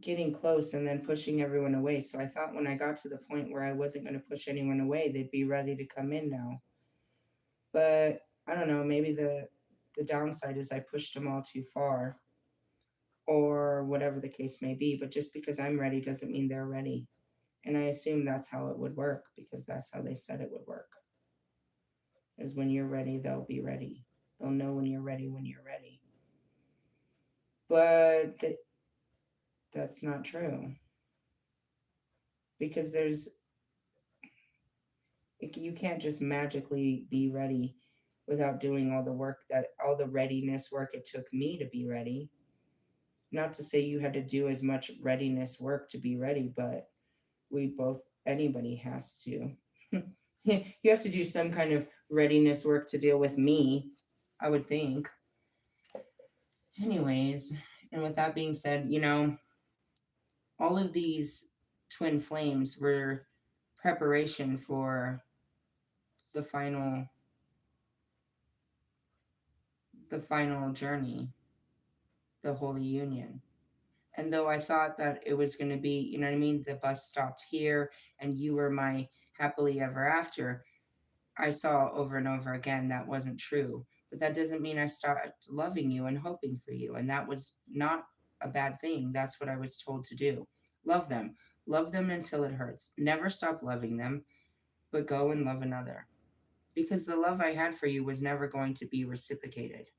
getting close and then pushing everyone away. So I thought when I got to the point where I wasn't going to push anyone away, they'd be ready to come in now. But I don't know, maybe the downside is I pushed them all too far, or whatever the case may be. But just because I'm ready doesn't mean they're ready. And I assume that's how it would work, because that's how they said it would work. Is when you're ready, they'll be ready. They'll know when you're ready when you're ready. But that's not true. Because you can't just magically be ready without doing all the readiness work it took me to be ready. Not to say you had to do as much readiness work to be ready, but anybody has to. You have to do some kind of readiness work to deal with me, I would think. Anyways, and with that being said, all of these twin flames were preparation for the final journey, the holy union. And though I thought that it was going to be, you know what I mean, the bus stopped here and you were my happily ever after, I saw over and over again that wasn't true. But that doesn't mean I stopped loving you and hoping for you. And that was not a bad thing. That's what I was told to do. Love them. Love them until it hurts. Never stop loving them, but go and love another. Because the love I had for you was never going to be reciprocated.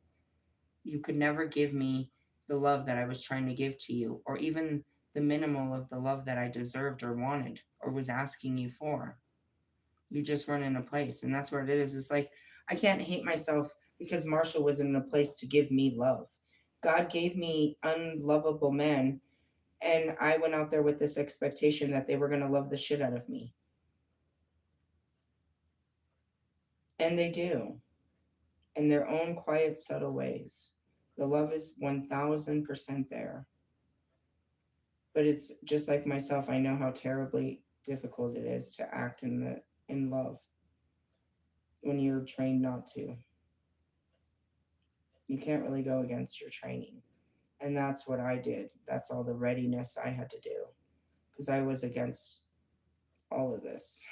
You could never give me the love that I was trying to give to you, or even the minimal of the love that I deserved or wanted or was asking you for. You just weren't in a place. And that's what it is. It's like, I can't hate myself because Marshall wasn't in a place to give me love. God gave me unlovable men, and I went out there with this expectation that they were going to love the shit out of me. And they do, in their own quiet, subtle ways. The love is 1000% there. But it's just like myself, I know how terribly difficult it is to act in love when you're trained not to. You can't really go against your training. And that's what I did. That's all the readiness I had to do, because I was against all of this.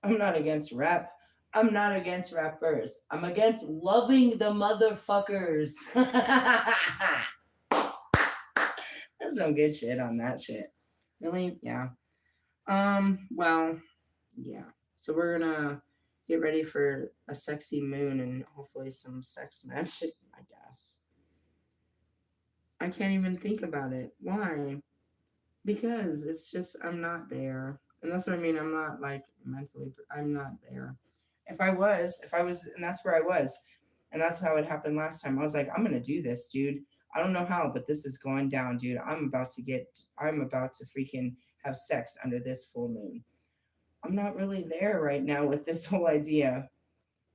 I'm not against rap. I'm not against rappers. I'm against loving the motherfuckers. That's some good shit on that shit. Really? Yeah. Well, yeah. So we're gonna get ready for a sexy moon and hopefully some sex magic, I guess. I can't even think about it. Why? Because it's just I'm not there. And that's what I mean. I'm not like mentally I'm not there. If I was and that's where I was. And that's how it happened last time. I was like, I'm gonna do this, dude. I don't know how, but this is going down, dude. I'm about to freaking have sex under this full moon. I'm not really there right now with this whole idea.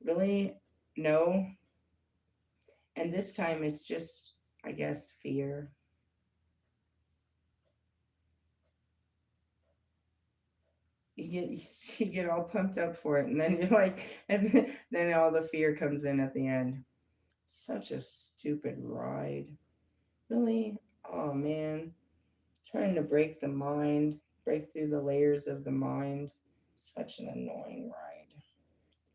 Really? No. And this time it's just, I guess, fear. You get all pumped up for it, and then you're like, and then all the fear comes in at the end. Such a stupid ride. Really? Oh man. Trying to break the mind, break through the layers of the mind. Such an annoying ride.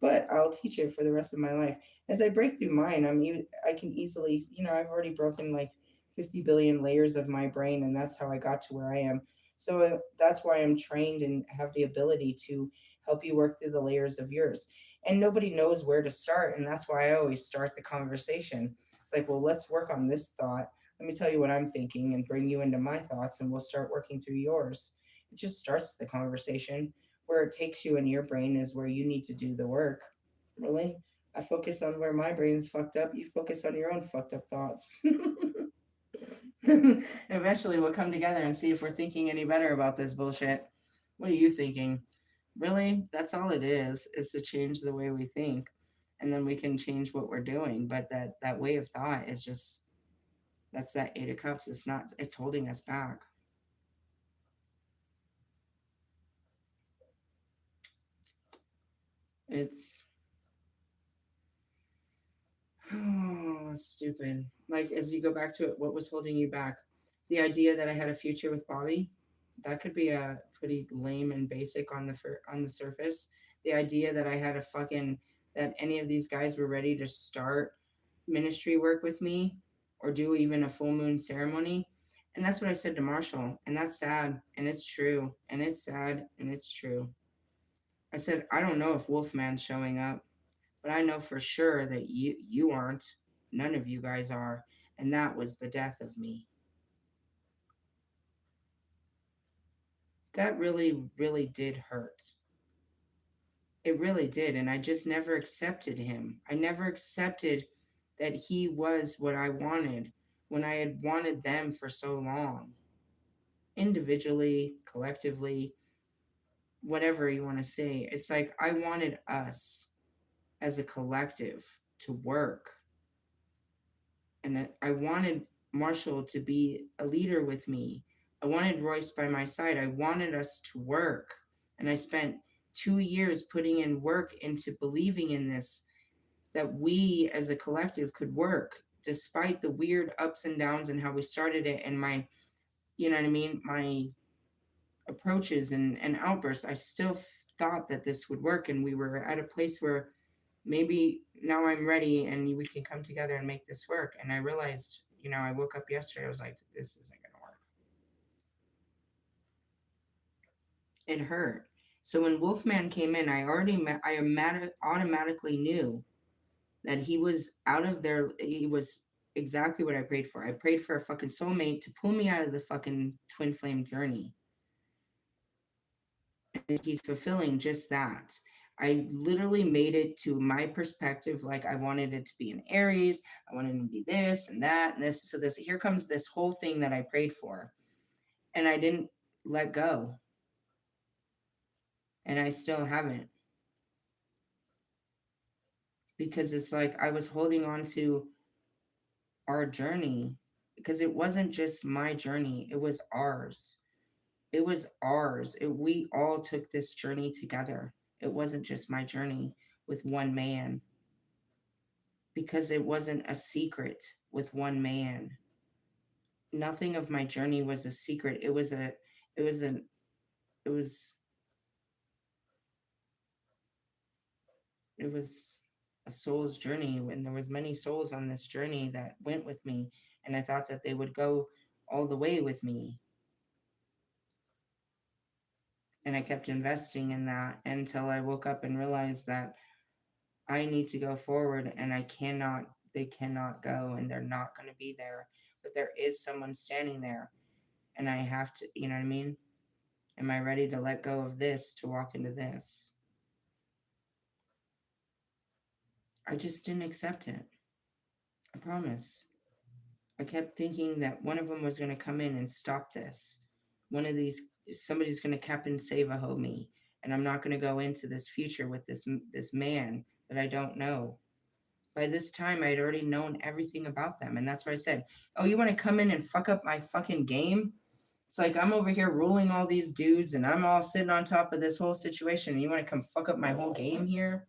But I'll teach it for the rest of my life. As I break through mine, I can easily, I've already broken like 50 billion layers of my brain, and that's how I got to where I am. So that's why I'm trained and have the ability to help you work through the layers of yours. And nobody knows where to start, and that's why I always start the conversation. It's like, well, let's work on this thought. Let me tell you what I'm thinking and bring you into my thoughts, and we'll start working through yours. It just starts the conversation. Where it takes you in your brain is where you need to do the work. Really? I focus on where my brain's fucked up. You focus on your own fucked up thoughts. Eventually, we'll come together and see if we're thinking any better about this bullshit. What are you thinking? Really? That's all it is to change the way we think. And then we can change what we're doing. But that way of thought is just, that's that Eight of Cups. It's not, it's holding us back. It's, oh, stupid. Like, as you go back to it, what was holding you back? The idea that I had a future with Bobby, that could be a pretty lame and basic on on the surface. The idea that I had a fucking that any of these guys were ready to start ministry work with me or do even a full moon ceremony. And that's what I said to Marshall. And that's sad. And it's true. And it's sad. And it's true. I said, I don't know if Wolfman's showing up. But I know for sure that you aren't. None of you guys are. And that was the death of me. That really, really did hurt. It really did. And I just never accepted him. I never accepted that he was what I wanted when I had wanted them for so long. Individually, collectively, whatever you want to say. It's like I wanted us as a collective to work, and I wanted Marshall to be a leader with me. I wanted Royce by my side. I wanted us to work. And I spent 2 years putting in work into believing in this, that we as a collective could work despite the weird ups and downs and how we started it and my, you know what I mean? My approaches and outbursts. I still thought that this would work. And we were at a place where maybe now I'm ready and we can come together and make this work. And I realized, I woke up yesterday, I was like, this isn't going to work. It hurt. So when Wolfman came in, automatically knew that he was out of there. He was exactly what I prayed for. I prayed for a fucking soulmate to pull me out of the fucking twin flame journey. And he's fulfilling just that. I literally made it to my perspective like I wanted it to be an Aries. I wanted it to be this and that and this. So this here comes this whole thing that I prayed for. And I didn't let go. And I still haven't. Because it's like I was holding on to our journey. Because it wasn't just my journey, it was ours. It was ours. We all took this journey together. It wasn't just my journey with one man. Because it wasn't a secret with one man. Nothing of my journey was a secret. It was an, it was, it was a soul's journey. And there was many souls on this journey that went with me. And I thought that they would go all the way with me. And I kept investing in that until I woke up and realized that I need to go forward and they cannot go and they're not going to be there. But there is someone standing there and I have to, you know what I mean? Am I ready to let go of this to walk into this? I just didn't accept it. I promise. I kept thinking that one of them was going to come in and stop this. One of these, somebody's going to cap and save a homie, and I'm not going to go into this future with this man that I don't know. By this time, I'd already known everything about them, and that's why I said, "Oh, you want to come in and fuck up my fucking game?" It's like I'm over here ruling all these dudes, and I'm all sitting on top of this whole situation, and you want to come fuck up my whole game here?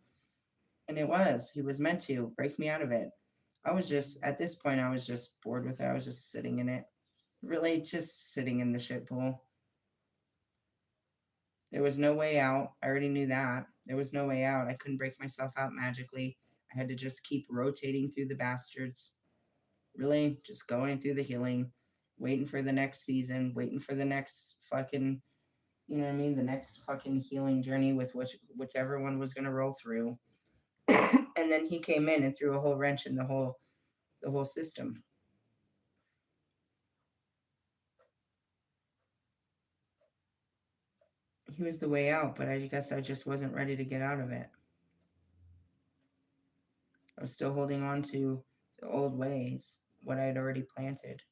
And he was meant to break me out of it. I was just, at this point, I was just bored with it. I was just sitting in it. Really, just sitting in the shit pool. There was no way out. I already knew that. There was no way out. I couldn't break myself out magically. I had to just keep rotating through the bastards. Really, just going through the healing, waiting for the next season, waiting for the next fucking, you know what I mean? The next fucking healing journey with whichever one was going to roll through. And then he came in and threw a whole wrench in the whole system. He was the way out, but I guess I just wasn't ready to get out of it. I was still holding on to the old ways, what I had already planted.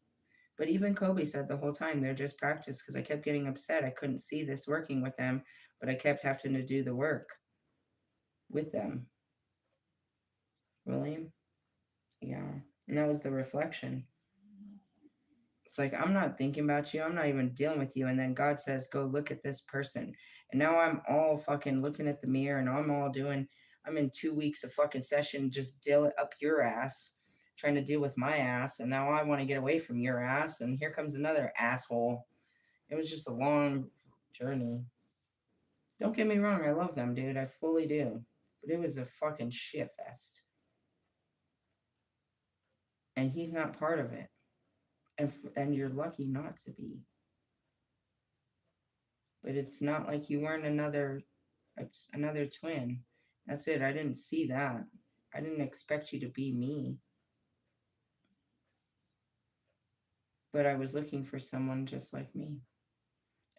But even Kobe said the whole time they're just practice because I kept getting upset. I couldn't see this working with them, but I kept having to do the work with them. William? Yeah. And that was the reflection. It's like, I'm not thinking about you. I'm not even dealing with you. And then God says, go look at this person. And now I'm all fucking looking at the mirror and I'm in 2 weeks of fucking session just deal it up your ass, trying to deal with my ass. And now I want to get away from your ass. And here comes another asshole. It was just a long journey. Don't get me wrong. I love them, dude. I fully do. But it was a fucking shit fest. And he's not part of it. And you're lucky not to be. But it's not like you weren't another twin. That's it. I didn't see that. I didn't expect you to be me. But I was looking for someone just like me.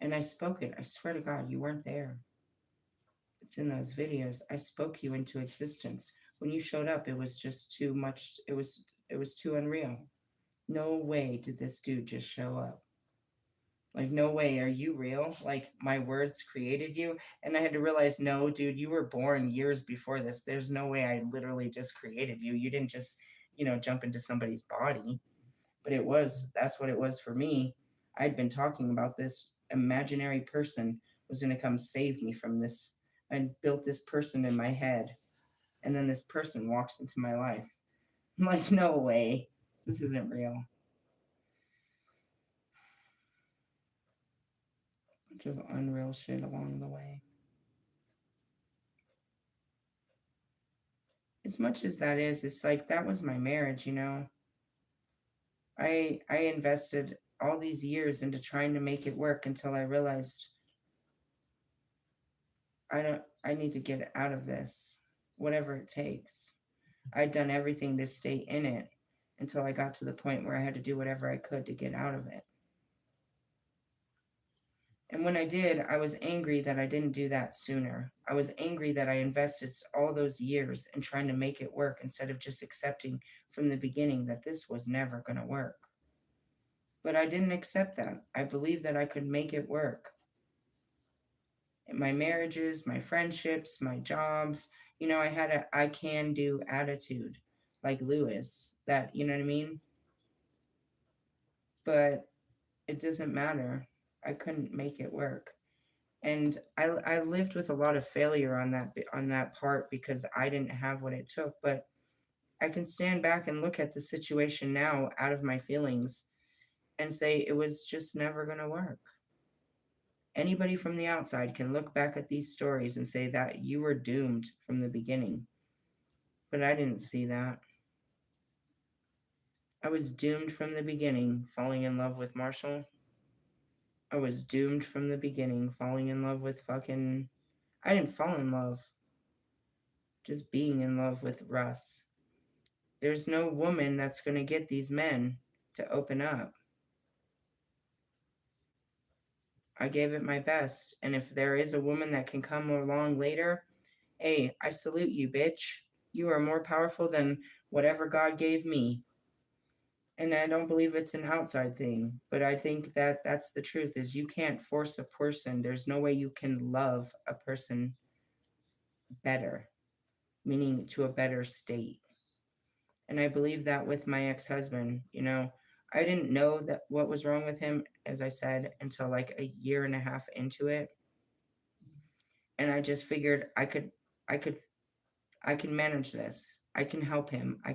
And I spoke it. I swear to God, you weren't there. It's in those videos. I spoke you into existence. When you showed up, it was just too much. It was too unreal. No way did this dude just show up. Like, no way, are you real? Like, my words created you? And I had to realize, no, dude, you were born years before this. There's no way I literally just created you. You didn't just, jump into somebody's body. But that's what it was for me. I'd been talking about this imaginary person was going to come save me from this. I built this person in my head. And then this person walks into my life. I'm like, no way. This isn't real. Bunch of unreal shit along the way. As much as that is, it's like that was my marriage. I invested all these years into trying to make it work until I realized I need to get out of this, whatever it takes. I'd done everything to stay in it until I got to the point where I had to do whatever I could to get out of it. And when I did, I was angry that I didn't do that sooner. I was angry that I invested all those years in trying to make it work instead of just accepting from the beginning that this was never going to work. But I didn't accept that. I believed that I could make it work. In my marriages, my friendships, my jobs, I had a I can do attitude like Lewis, that, you know what I mean? But it doesn't matter. I couldn't make it work. And I lived with a lot of failure on that part because I didn't have what it took, but I can stand back and look at the situation now out of my feelings and say it was just never going to work. Anybody from the outside can look back at these stories and say that you were doomed from the beginning. But I didn't see that. I was doomed from the beginning, falling in love with Marshall. I was doomed from the beginning, falling in love with fucking. I didn't fall in love, just being in love with Russ. There's no woman that's going to get these men to open up. I gave it my best. And if there is a woman that can come along later, hey, I salute you, bitch. You are more powerful than whatever God gave me. And I don't believe it's an outside thing, but I think that that's the truth is you can't force a person. There's no way you can love a person better, meaning to a better state. And I believe that with my ex-husband, I didn't know that what was wrong with him, as I said, until like a year and a half into it. And I just figured I could I can manage this. I can help him. I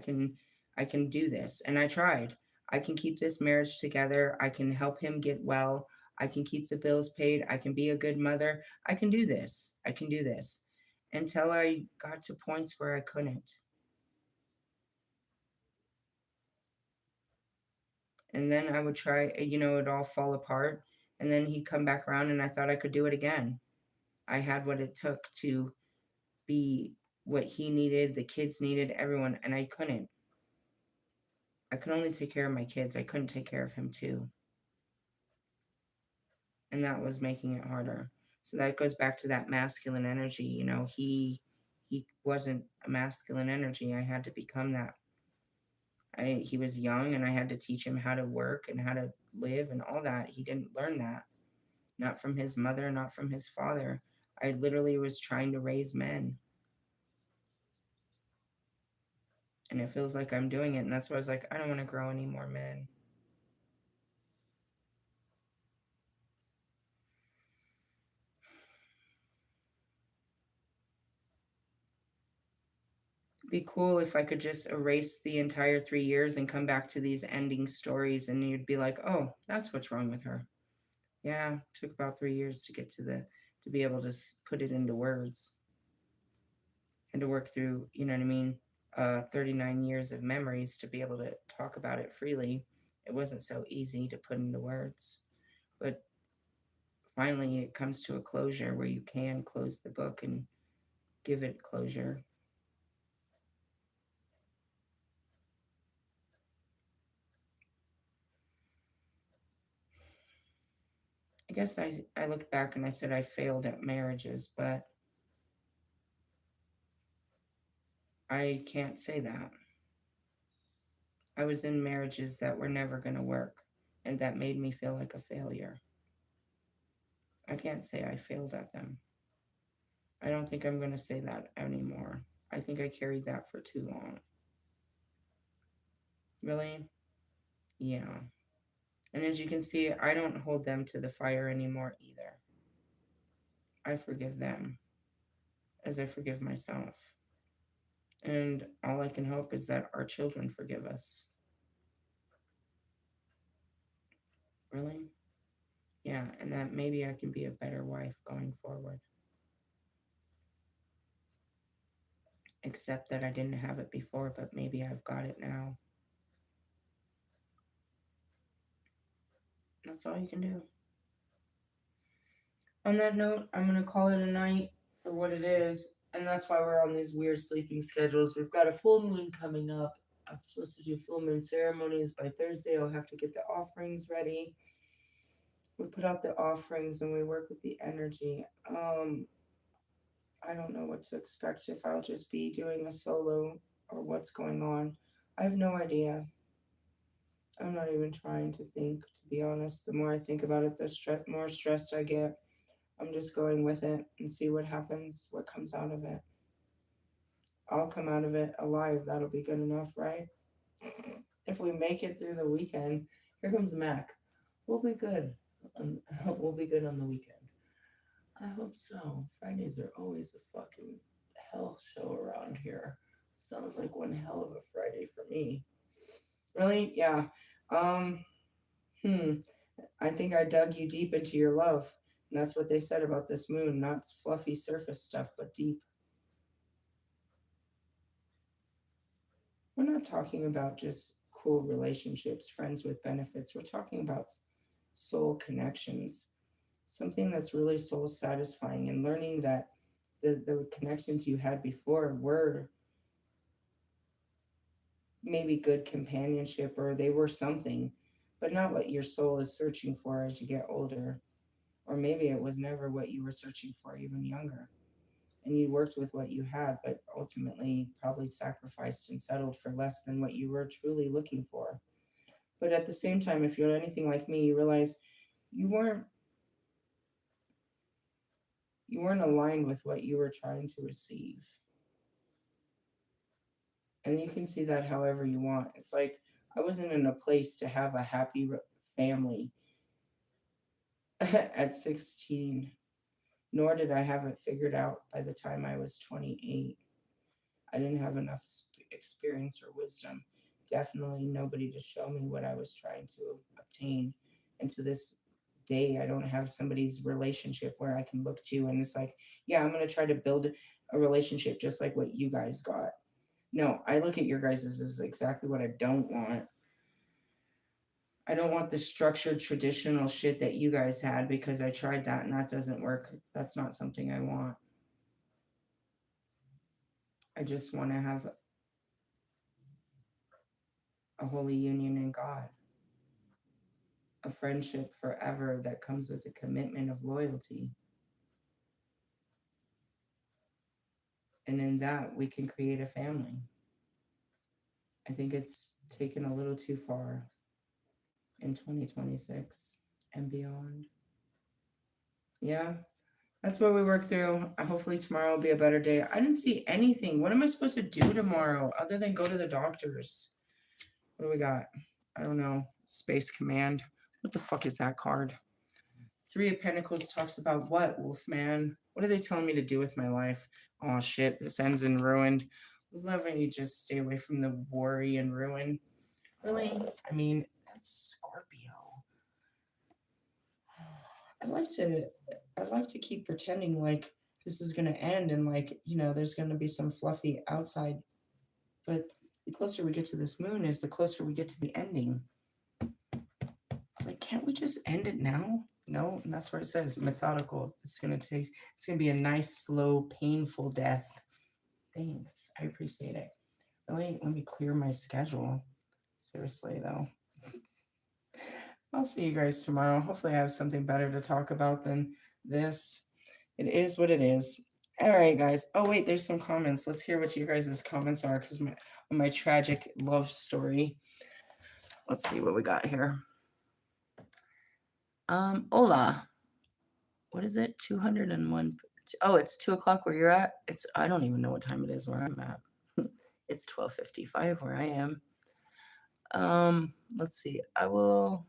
can do this. And I tried. I can keep this marriage together. I can help him get well. I can keep the bills paid. I can be a good mother. I can do this. I can do this. Until I got to points where I couldn't. And then I would try, it'd all fall apart. And then he'd come back around and I thought I could do it again. I had what it took to be what he needed, the kids needed, everyone, and I couldn't. I could only take care of my kids. I couldn't take care of him too. And that was making it harder. So that goes back to that masculine energy. He wasn't a masculine energy. I had to become that. He was young and I had to teach him how to work and how to live and all that. He didn't learn that. Not from his mother, not from his father. I literally was trying to raise men. And it feels like I'm doing it. And that's why I was like, I don't want to grow any more men. Be cool if I could just erase the entire 3 years and come back to these ending stories and you'd be like, oh, that's what's wrong with her. Yeah, it took about 3 years to get to be able to put it into words and to work through, you know what I mean? 39 years of memories to be able to talk about it freely. It wasn't so easy to put into words. But finally, it comes to a closure where you can close the book and give it closure. I guess I looked back and I said I failed at marriages, but I can't say that. I was in marriages that were never going to work, and that made me feel like a failure. I can't say I failed at them. I don't think I'm going to say that anymore. I think I carried that for too long. Really? Yeah. And as you can see, I don't hold them to the fire anymore either. I forgive them as I forgive myself. And all I can hope is that our children forgive us. Really? Yeah, and that maybe I can be a better wife going forward. Except that I didn't have it before, but maybe I've got it now. That's all you can do. On that note, I'm going to call it a night for what it is. And that's why we're on these weird sleeping schedules. We've got a full moon coming up. I'm supposed to do full moon ceremonies by Thursday. I'll have to get the offerings ready. We put out the offerings and we work with the energy. I don't know what to expect if I'll just be doing a solo or what's going on. I have no idea. I'm not even trying to think, to be honest. The more I think about it, the more stressed I get. I'm just going with it and see what happens, what comes out of it. I'll come out of it alive. That'll be good enough, right? If we make it through the weekend, here comes Mac. We'll be good. We'll be good on the weekend. I hope so. Fridays are always a fucking hell show around here. Sounds like one hell of a Friday for me. Really? Yeah. Um, hmm. I think I dug you deep into your love. And that's what they said about this moon. Not fluffy surface stuff, but deep. We're not talking about just cool relationships, friends with benefits. We're talking about soul connections, something that's really soul satisfying, and learning that the connections you had before were maybe good companionship or they were something, but not what your soul is searching for as you get older. Or maybe it was never what you were searching for even younger. And you worked with what you had, but ultimately probably sacrificed and settled for less than what you were truly looking for. But at the same time, if you're anything like me, you realize you weren't you weren't aligned with what you were trying to receive. And you can see that however you want. It's like I wasn't in a place to have a happy family at 16, nor did I have it figured out by the time I was 28. I didn't have enough experience or wisdom. Definitely nobody to show me what I was trying to obtain. And to this day, I don't have somebody's relationship where I can look to and it's like, yeah, I'm going to try to build a relationship just like what you guys got. No, I look at your guys' as exactly what I don't want. I don't want the structured traditional shit that you guys had because I tried that and that doesn't work. That's not something I want. I just want to have a holy union in God, a friendship forever that comes with a commitment of loyalty. And in that, we can create a family. I think it's taken a little too far in 2026 and beyond. Yeah, that's what we work through. Hopefully, tomorrow will be a better day. I didn't see anything. What am I supposed to do tomorrow other than go to the doctors? What do we got? I don't know. Space Command. What the fuck is that card? Three of Pentacles talks about what, Wolfman? What are they telling me to do with my life? Oh shit, this ends in ruin. Love when you just stay away from the worry and ruin. Really? I mean, that's Scorpio. I like to I like to keep pretending like this is gonna end and like, there's gonna be some fluffy outside, but the closer we get to this moon is the closer we get to the ending. It's like, can't we just end it now? No, and that's where it says methodical. It's gonna be a nice, slow, painful death. Thanks. I appreciate it. Really, let me clear my schedule. Seriously though. I'll see you guys tomorrow. Hopefully I have something better to talk about than this. It is what it is. All right, guys. Oh wait, there's some comments. Let's hear what you guys' comments are because my tragic love story. Let's see what we got here. Hola. What is it? 201. Oh, it's 2 o'clock where you're at. I don't even know what time it is where I'm at. It's 12:55 where I am. Let's see. I will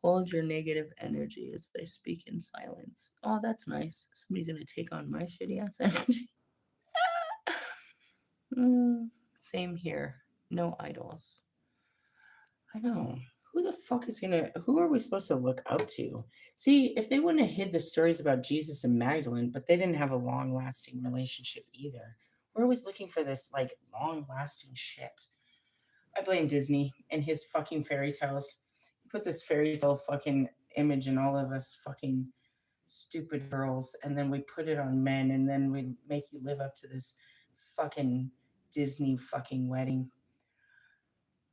hold your negative energy as I speak in silence. Oh, that's nice. Somebody's gonna take on my shitty ass energy. Same here. No idols. I know. Who are we supposed to look up to? See, if they wouldn't have hid the stories about Jesus and Magdalene, but they didn't have a long lasting relationship either. We're always looking for this like long lasting shit. I blame Disney and his fucking fairy tales. He put this fairy tale fucking image in all of us fucking stupid girls, and then we put it on men, and then we make you live up to this fucking Disney fucking wedding.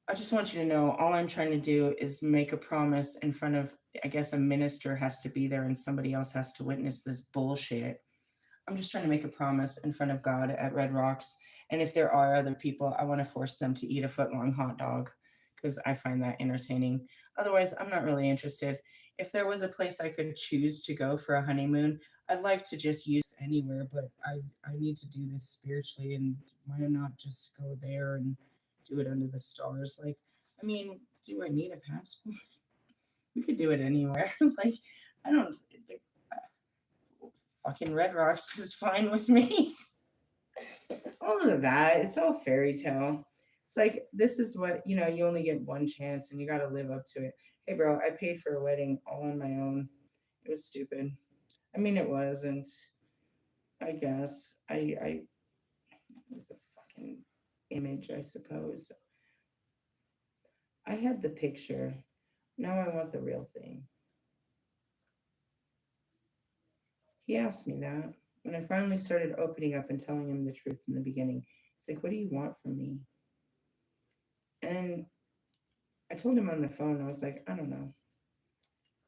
I just want you to know all I'm trying to do is make a promise in front of, I guess, a minister has to be there and somebody else has to witness this bullshit. I'm just trying to make a promise in front of God at Red Rocks. And if there are other people, I want to force them to eat a foot-long hot dog because I find that entertaining. Otherwise, I'm not really interested. If there was a place I could choose to go for a honeymoon, I'd like to just use anywhere, but I need to do this spiritually, and why not just go there and do it under the stars? Like, I mean, do I need a passport? We could do it anywhere. Like, I don't. Fucking Red Rocks is fine with me. All of that, it's all fairy tale. It's like this is what you only get one chance and you got to live up to it. Hey, bro, I paid for a wedding all on my own. It was stupid. I mean, it wasn't. I guess I it was a fucking image, I suppose. I had the picture. Now I want the real thing. He asked me that. When I finally started opening up and telling him the truth in the beginning, he's like, "What do you want from me?" And I told him on the phone, I was like, "I don't know."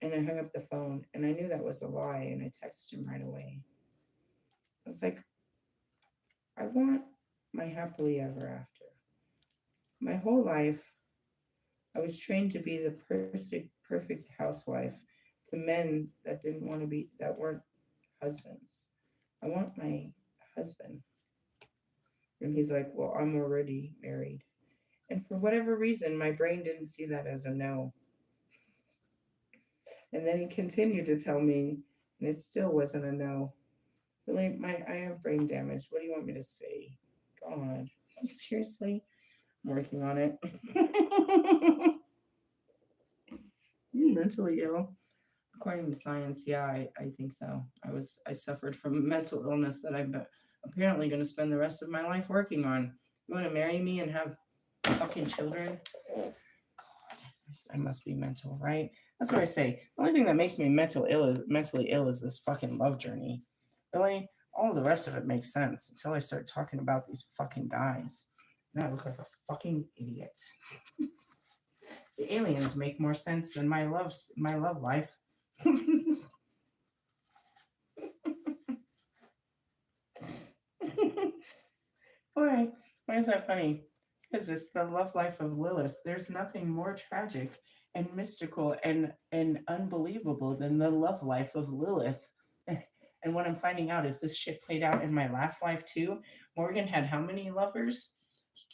And I hung up the phone, and I knew that was a lie, and I texted him right away. I was like, "I want my happily ever after. My whole life, I was trained to be the perfect housewife to men that didn't want to be, that weren't husbands. I want my husband." And he's like, "Well, I'm already married." And for whatever reason, my brain didn't see that as a no. And then he continued to tell me, and it still wasn't a no. Really, I have brain damage. What do you want me to say? God, seriously, I'm working on it. You mentally ill? According to science, yeah, I think so. I suffered from a mental illness that I'm apparently going to spend the rest of my life working on. You want to marry me and have fucking children? God, I must be mental, right? That's what I say. The only thing that makes me mentally ill is this fucking love journey. Really, all the rest of it makes sense until I start talking about these fucking guys. Now I look like a fucking idiot. The aliens make more sense than my love life. Why? Why is that funny? Because it's the love life of Lilith. There's nothing more tragic and mystical and unbelievable than the love life of Lilith. And what I'm finding out is this shit played out in my last life too. Morgan had how many lovers?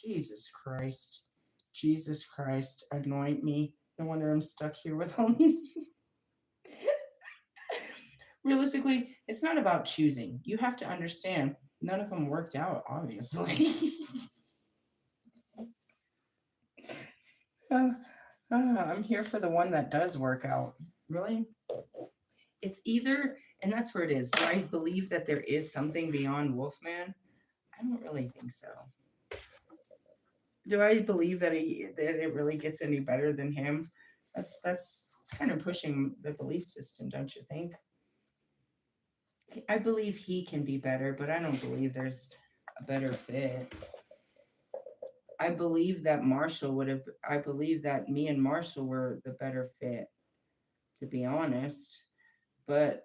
Jesus Christ. Jesus Christ, anoint me. No wonder I'm stuck here with all these. Realistically, it's not about choosing. You have to understand, none of them worked out, obviously. Uh, I'm here for the one that does work out. Really? It's either, and that's where it is. Do I believe that there is something beyond Wolfman? I don't really think so. Do I believe that it really gets any better than him? That's it's kind of pushing the belief system, don't you think? I believe he can be better, but I don't believe there's a better fit. I believe that Marshall would have. I believe that me and Marshall were the better fit, to be honest. But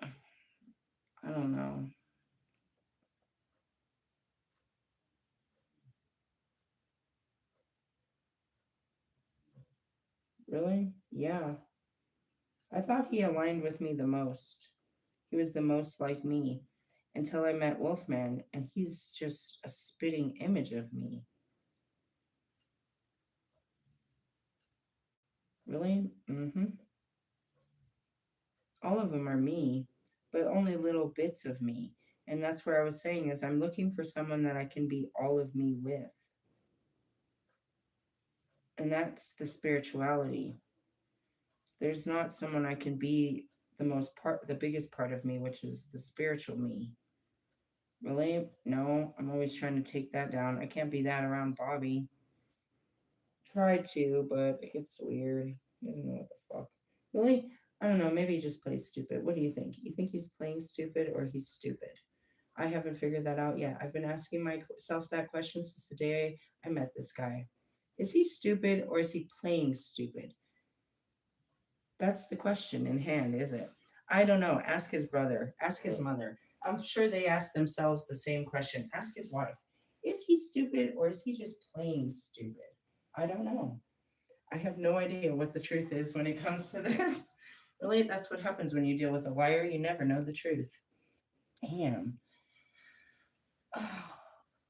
I don't know. Really? Yeah. I thought he aligned with me the most. He was the most like me until I met Wolfman, and he's just a spitting image of me. Really? Mm-hmm. All of them are me, but only little bits of me. And that's where I was saying is I'm looking for someone that I can be all of me with. And that's the spirituality. There's not someone I can be the biggest part of me, which is the spiritual me. Really? No, I'm always trying to take that down. I can't be that around Bobby. Tried to, but it gets weird. He doesn't know what the fuck. Really? I don't know. Maybe he just plays stupid. What do you think? You think he's playing stupid or he's stupid? I haven't figured that out yet. I've been asking myself that question since the day I met this guy. Is he stupid or is he playing stupid? That's the question in hand, is it? I don't know. Ask his brother. Ask his mother. I'm sure they ask themselves the same question. Ask his wife. Is he stupid or is he just playing stupid? I don't know. I have no idea what the truth is when it comes to this. Really, that's what happens when you deal with a liar. You never know the truth. Damn.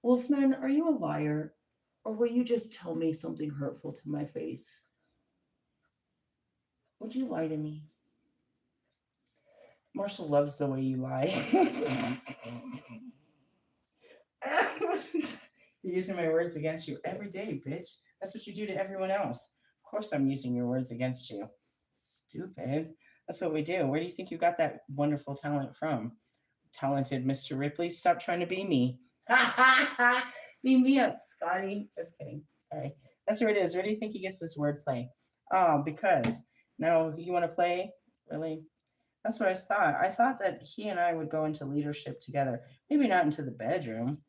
Wolfman, are you a liar? Or will you just tell me something hurtful to my face? Would you lie to me? Marshall loves the way you lie. You're using my words against you every day, bitch. That's what you do to everyone else. Of course, I'm using your words against you. Stupid. That's what we do. Where do you think you got that wonderful talent from? Talented Mr. Ripley, stop trying to be me. Beam me up, Scotty. Just kidding. Sorry. That's where it is. Where do you think he gets this wordplay? Oh, because. No, you want to play? Really? That's what I thought. I thought that he and I would go into leadership together. Maybe not into the bedroom,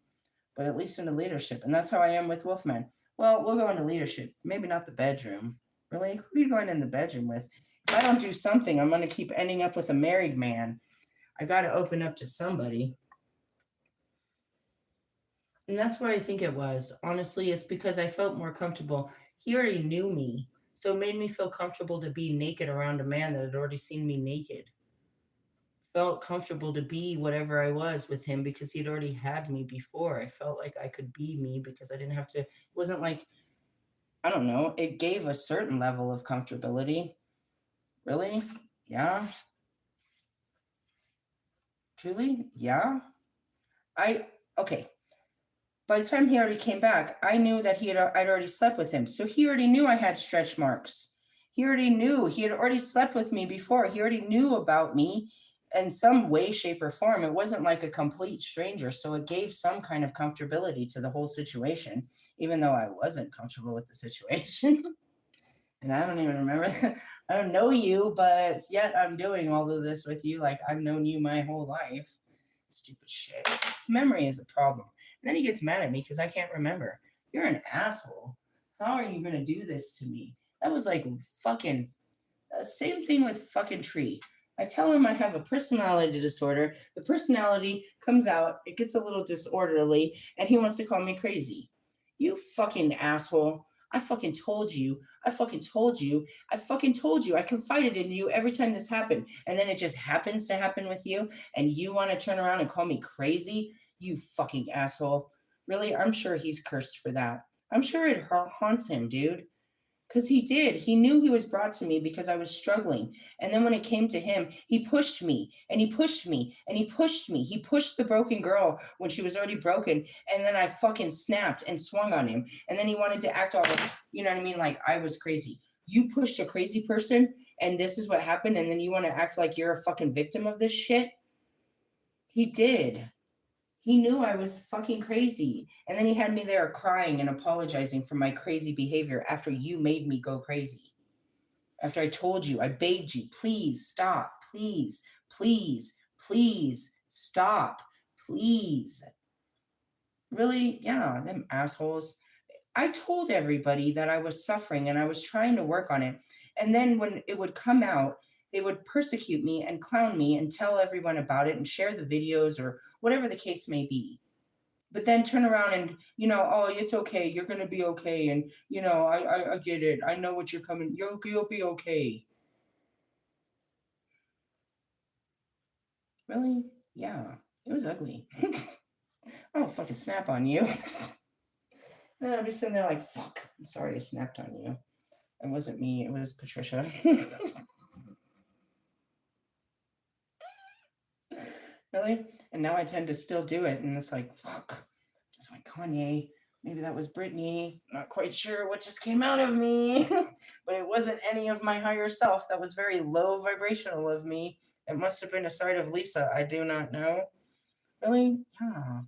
but at least into leadership. And that's how I am with Wolfman. Well, we'll go into leadership, maybe not the bedroom. Really? Who are you going in the bedroom with? If I don't do something, I'm going to keep ending up with a married man. I got to open up to somebody. And that's what I think it was. Honestly, it's because I felt more comfortable. He already knew me. So it made me feel comfortable to be naked around a man that had already seen me naked. Felt comfortable to be whatever I was with him because he'd already had me before. I felt like I could be me because I didn't have to, it wasn't like, I don't know, it gave a certain level of comfortability. Really? Yeah. Truly? Yeah. I, okay. By the time he already came back, I knew that I'd already slept with him. So he already knew I had stretch marks. He already knew. He had already slept with me before. He already knew about me in some way, shape, or form. It wasn't like a complete stranger. So it gave some kind of comfortability to the whole situation, even though I wasn't comfortable with the situation. And I don't even remember. I don't know you, but yet I'm doing all of this with you. Like I've known you my whole life. Stupid shit. Memory is a problem. And then he gets mad at me because I can't remember. You're an asshole. How are you gonna do this to me? That was like fucking same thing with fucking Tree. I tell him I have a personality disorder. The personality comes out, it gets a little disorderly, and he wants to call me crazy. You fucking asshole. I fucking told you. I fucking told you. I fucking told you. I confided in you every time this happened. And then it just happens to happen with you, and you want to turn around and call me crazy? You fucking asshole. Really? I'm sure he's cursed for that. I'm sure it haunts him, dude. Because he did. He knew he was brought to me because I was struggling. And then when it came to him, he pushed me and he pushed me and he pushed me. He pushed the broken girl when she was already broken. And then I fucking snapped and swung on him. And then he wanted to act all, you know what I mean? Like I was crazy. You pushed a crazy person and this is what happened. And then you want to act like you're a fucking victim of this shit? He did. He knew I was fucking crazy. And then he had me there crying and apologizing for my crazy behavior after you made me go crazy. After I told you, I begged you, please stop, please, please, please stop, please. Really? Yeah, them assholes. I told everybody that I was suffering and I was trying to work on it. And then when it would come out, they would persecute me and clown me and tell everyone about it and share the videos or whatever the case may be. But then turn around and oh, it's okay, you're gonna be okay, and I get it, I know what you're coming, you'll be okay. Really? Yeah, it was ugly. I don't fucking snap on you. Then I'll be sitting there like, fuck, I'm sorry I snapped on you. It wasn't me, it was Patricia. Really? And now I tend to still do it, and it's like, fuck, just like Kanye. Maybe that was Britney. Not quite sure what just came out of me, but it wasn't any of my higher self. That was very low vibrational of me. It must have been a side of Lisa. I do not know. Really? Yeah.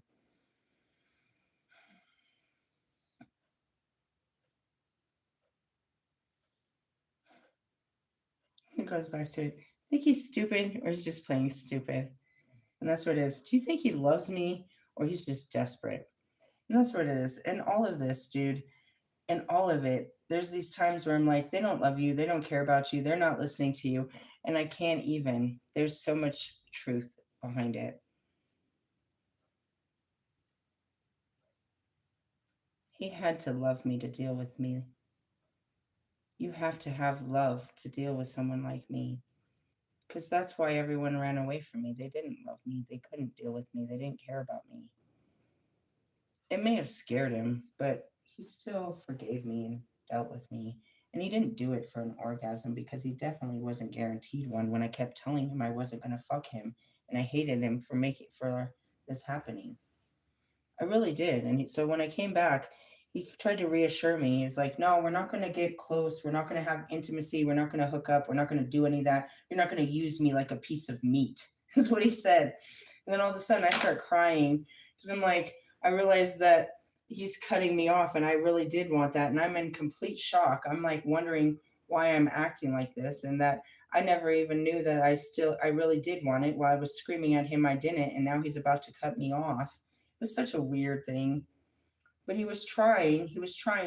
It goes back to, think he's stupid or he's just playing stupid. And that's what it is. Do you think he loves me or he's just desperate? And that's what it is. And all of this, dude, and all of it, there's these times where I'm like, they don't love you, they don't care about you, they're not listening to you, and I can't even. There's so much truth behind it. He had to love me to deal with me. You have to have love to deal with someone like me. Because that's why everyone ran away from me. They didn't love me. They couldn't deal with me. They didn't care about me. It may have scared him, but he still forgave me and dealt with me. And he didn't do it for an orgasm because he definitely wasn't guaranteed one when I kept telling him I wasn't going to fuck him. And I hated him for this happening. I really did. And so when I came back, he tried to reassure me. He was like, no, we're not going to get close. We're not going to have intimacy. We're not going to hook up. We're not going to do any of that. You're not going to use me like a piece of meat, is what he said. And then all of a sudden I start crying because I'm like, I realized that he's cutting me off and I really did want that. And I'm in complete shock. I'm like wondering why I'm acting like this and that I never even knew that I really did want it. While I was screaming at him, I didn't, and now he's about to cut me off. It was such a weird thing. But he was trying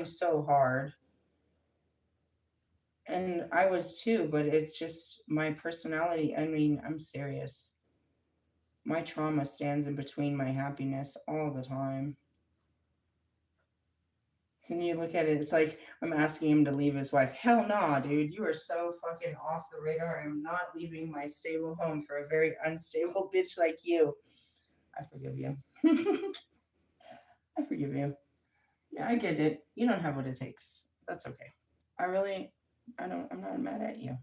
so hard. And I was too, but it's just my personality. I mean, I'm serious. My trauma stands in between my happiness all the time. And you look at it, it's like I'm asking him to leave his wife. Hell nah, dude. You are so fucking off the radar. I'm not leaving my stable home for a very unstable bitch like you. I forgive you. I forgive you. Yeah, I get it. You don't have what it takes. That's okay. I really, I'm not mad at you.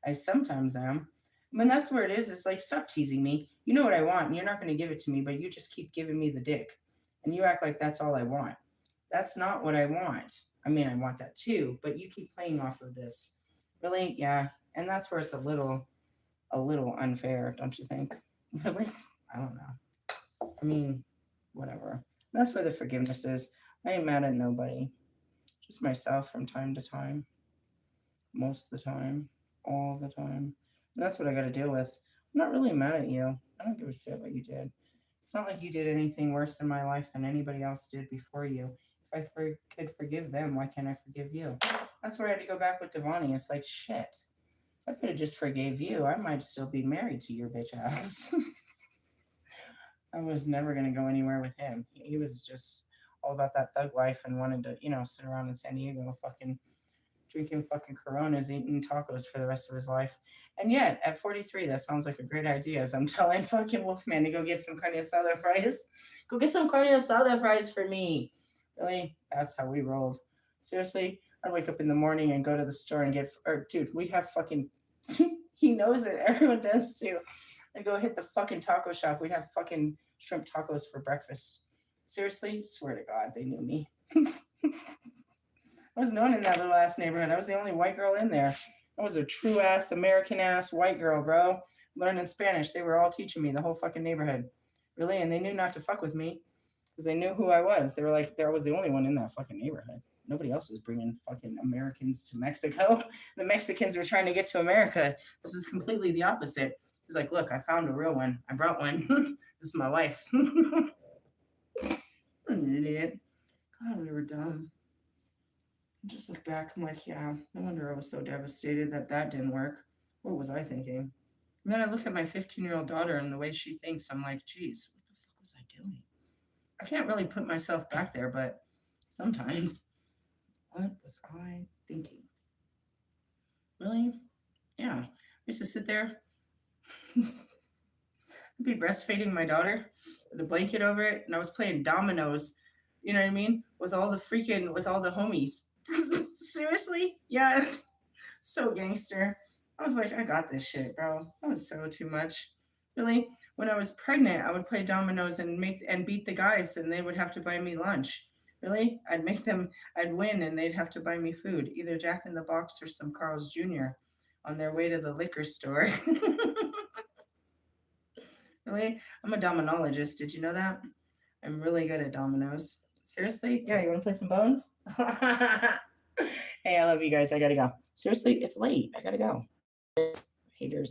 I sometimes am. When that's where it is, it's like, stop teasing me. You know what I want, and you're not going to give it to me, but you just keep giving me the dick. And you act like that's all I want. That's not what I want. I mean, I want that too, but you keep playing off of this. Really? Yeah. And that's where it's a little unfair, don't you think? Really? I don't know. I mean, whatever. That's where the forgiveness is. I ain't mad at nobody. Just myself from time to time. Most of the time. All the time. And that's what I got to deal with. I'm not really mad at you. I don't give a shit what you did. It's not like you did anything worse in my life than anybody else did before you. If could forgive them, why can't I forgive you? That's where I had to go back with Devani. It's like, shit. If I could have just forgave you, I might still be married to your bitch ass. I was never going to go anywhere with him. He was just all about that thug life and wanted to, sit around in San Diego fucking drinking fucking Coronas, eating tacos for the rest of his life. And yet, at 43, that sounds like a great idea. As I'm telling fucking Wolfman to go get some carne asada fries. Go get some carne asada fries for me. Really? That's how we rolled. Seriously? I'd wake up in the morning and go to the store and dude, we'd have fucking, he knows it. Everyone does too. I'd go hit the fucking taco shop. We'd have fucking shrimp tacos for breakfast. Seriously? Swear to God, they knew me. I was known in that little ass neighborhood. I was the only white girl in there. I was a true ass American ass white girl, bro. Learning Spanish. They were all teaching me the whole fucking neighborhood. Really? And they knew not to fuck with me because they knew who I was. They were like, I was the only one in that fucking neighborhood. Nobody else was bringing fucking Americans to Mexico. The Mexicans were trying to get to America. This is completely the opposite. He's like, look, I found a real one. I brought one. This is my wife. I'm an idiot. God, we were dumb. Just look back, I'm like, yeah, no wonder I was so devastated that didn't work. What was I thinking? And then I look at my 15-year-old daughter and the way she thinks, I'm like, geez, what the fuck was I doing? I can't really put myself back there, but sometimes, what was I thinking? Really? Yeah. I used to sit there, be breastfeeding my daughter with a blanket over it, and I was playing dominoes, you know what I mean? With all the homies. Seriously? Yes. So gangster. I was like, I got this shit, bro. That was so too much. Really? When I was pregnant, I would play dominoes and beat the guys, and they would have to buy me lunch. Really? I'd win, and they'd have to buy me food, either Jack in the Box or some Carl's Jr. on their way to the liquor store. Really? I'm a dominologist. Did you know that? I'm really good at dominoes. Seriously? Yeah, you want to play some bones? Hey, I love you guys. I gotta go. Seriously, it's late. I gotta go. Haters.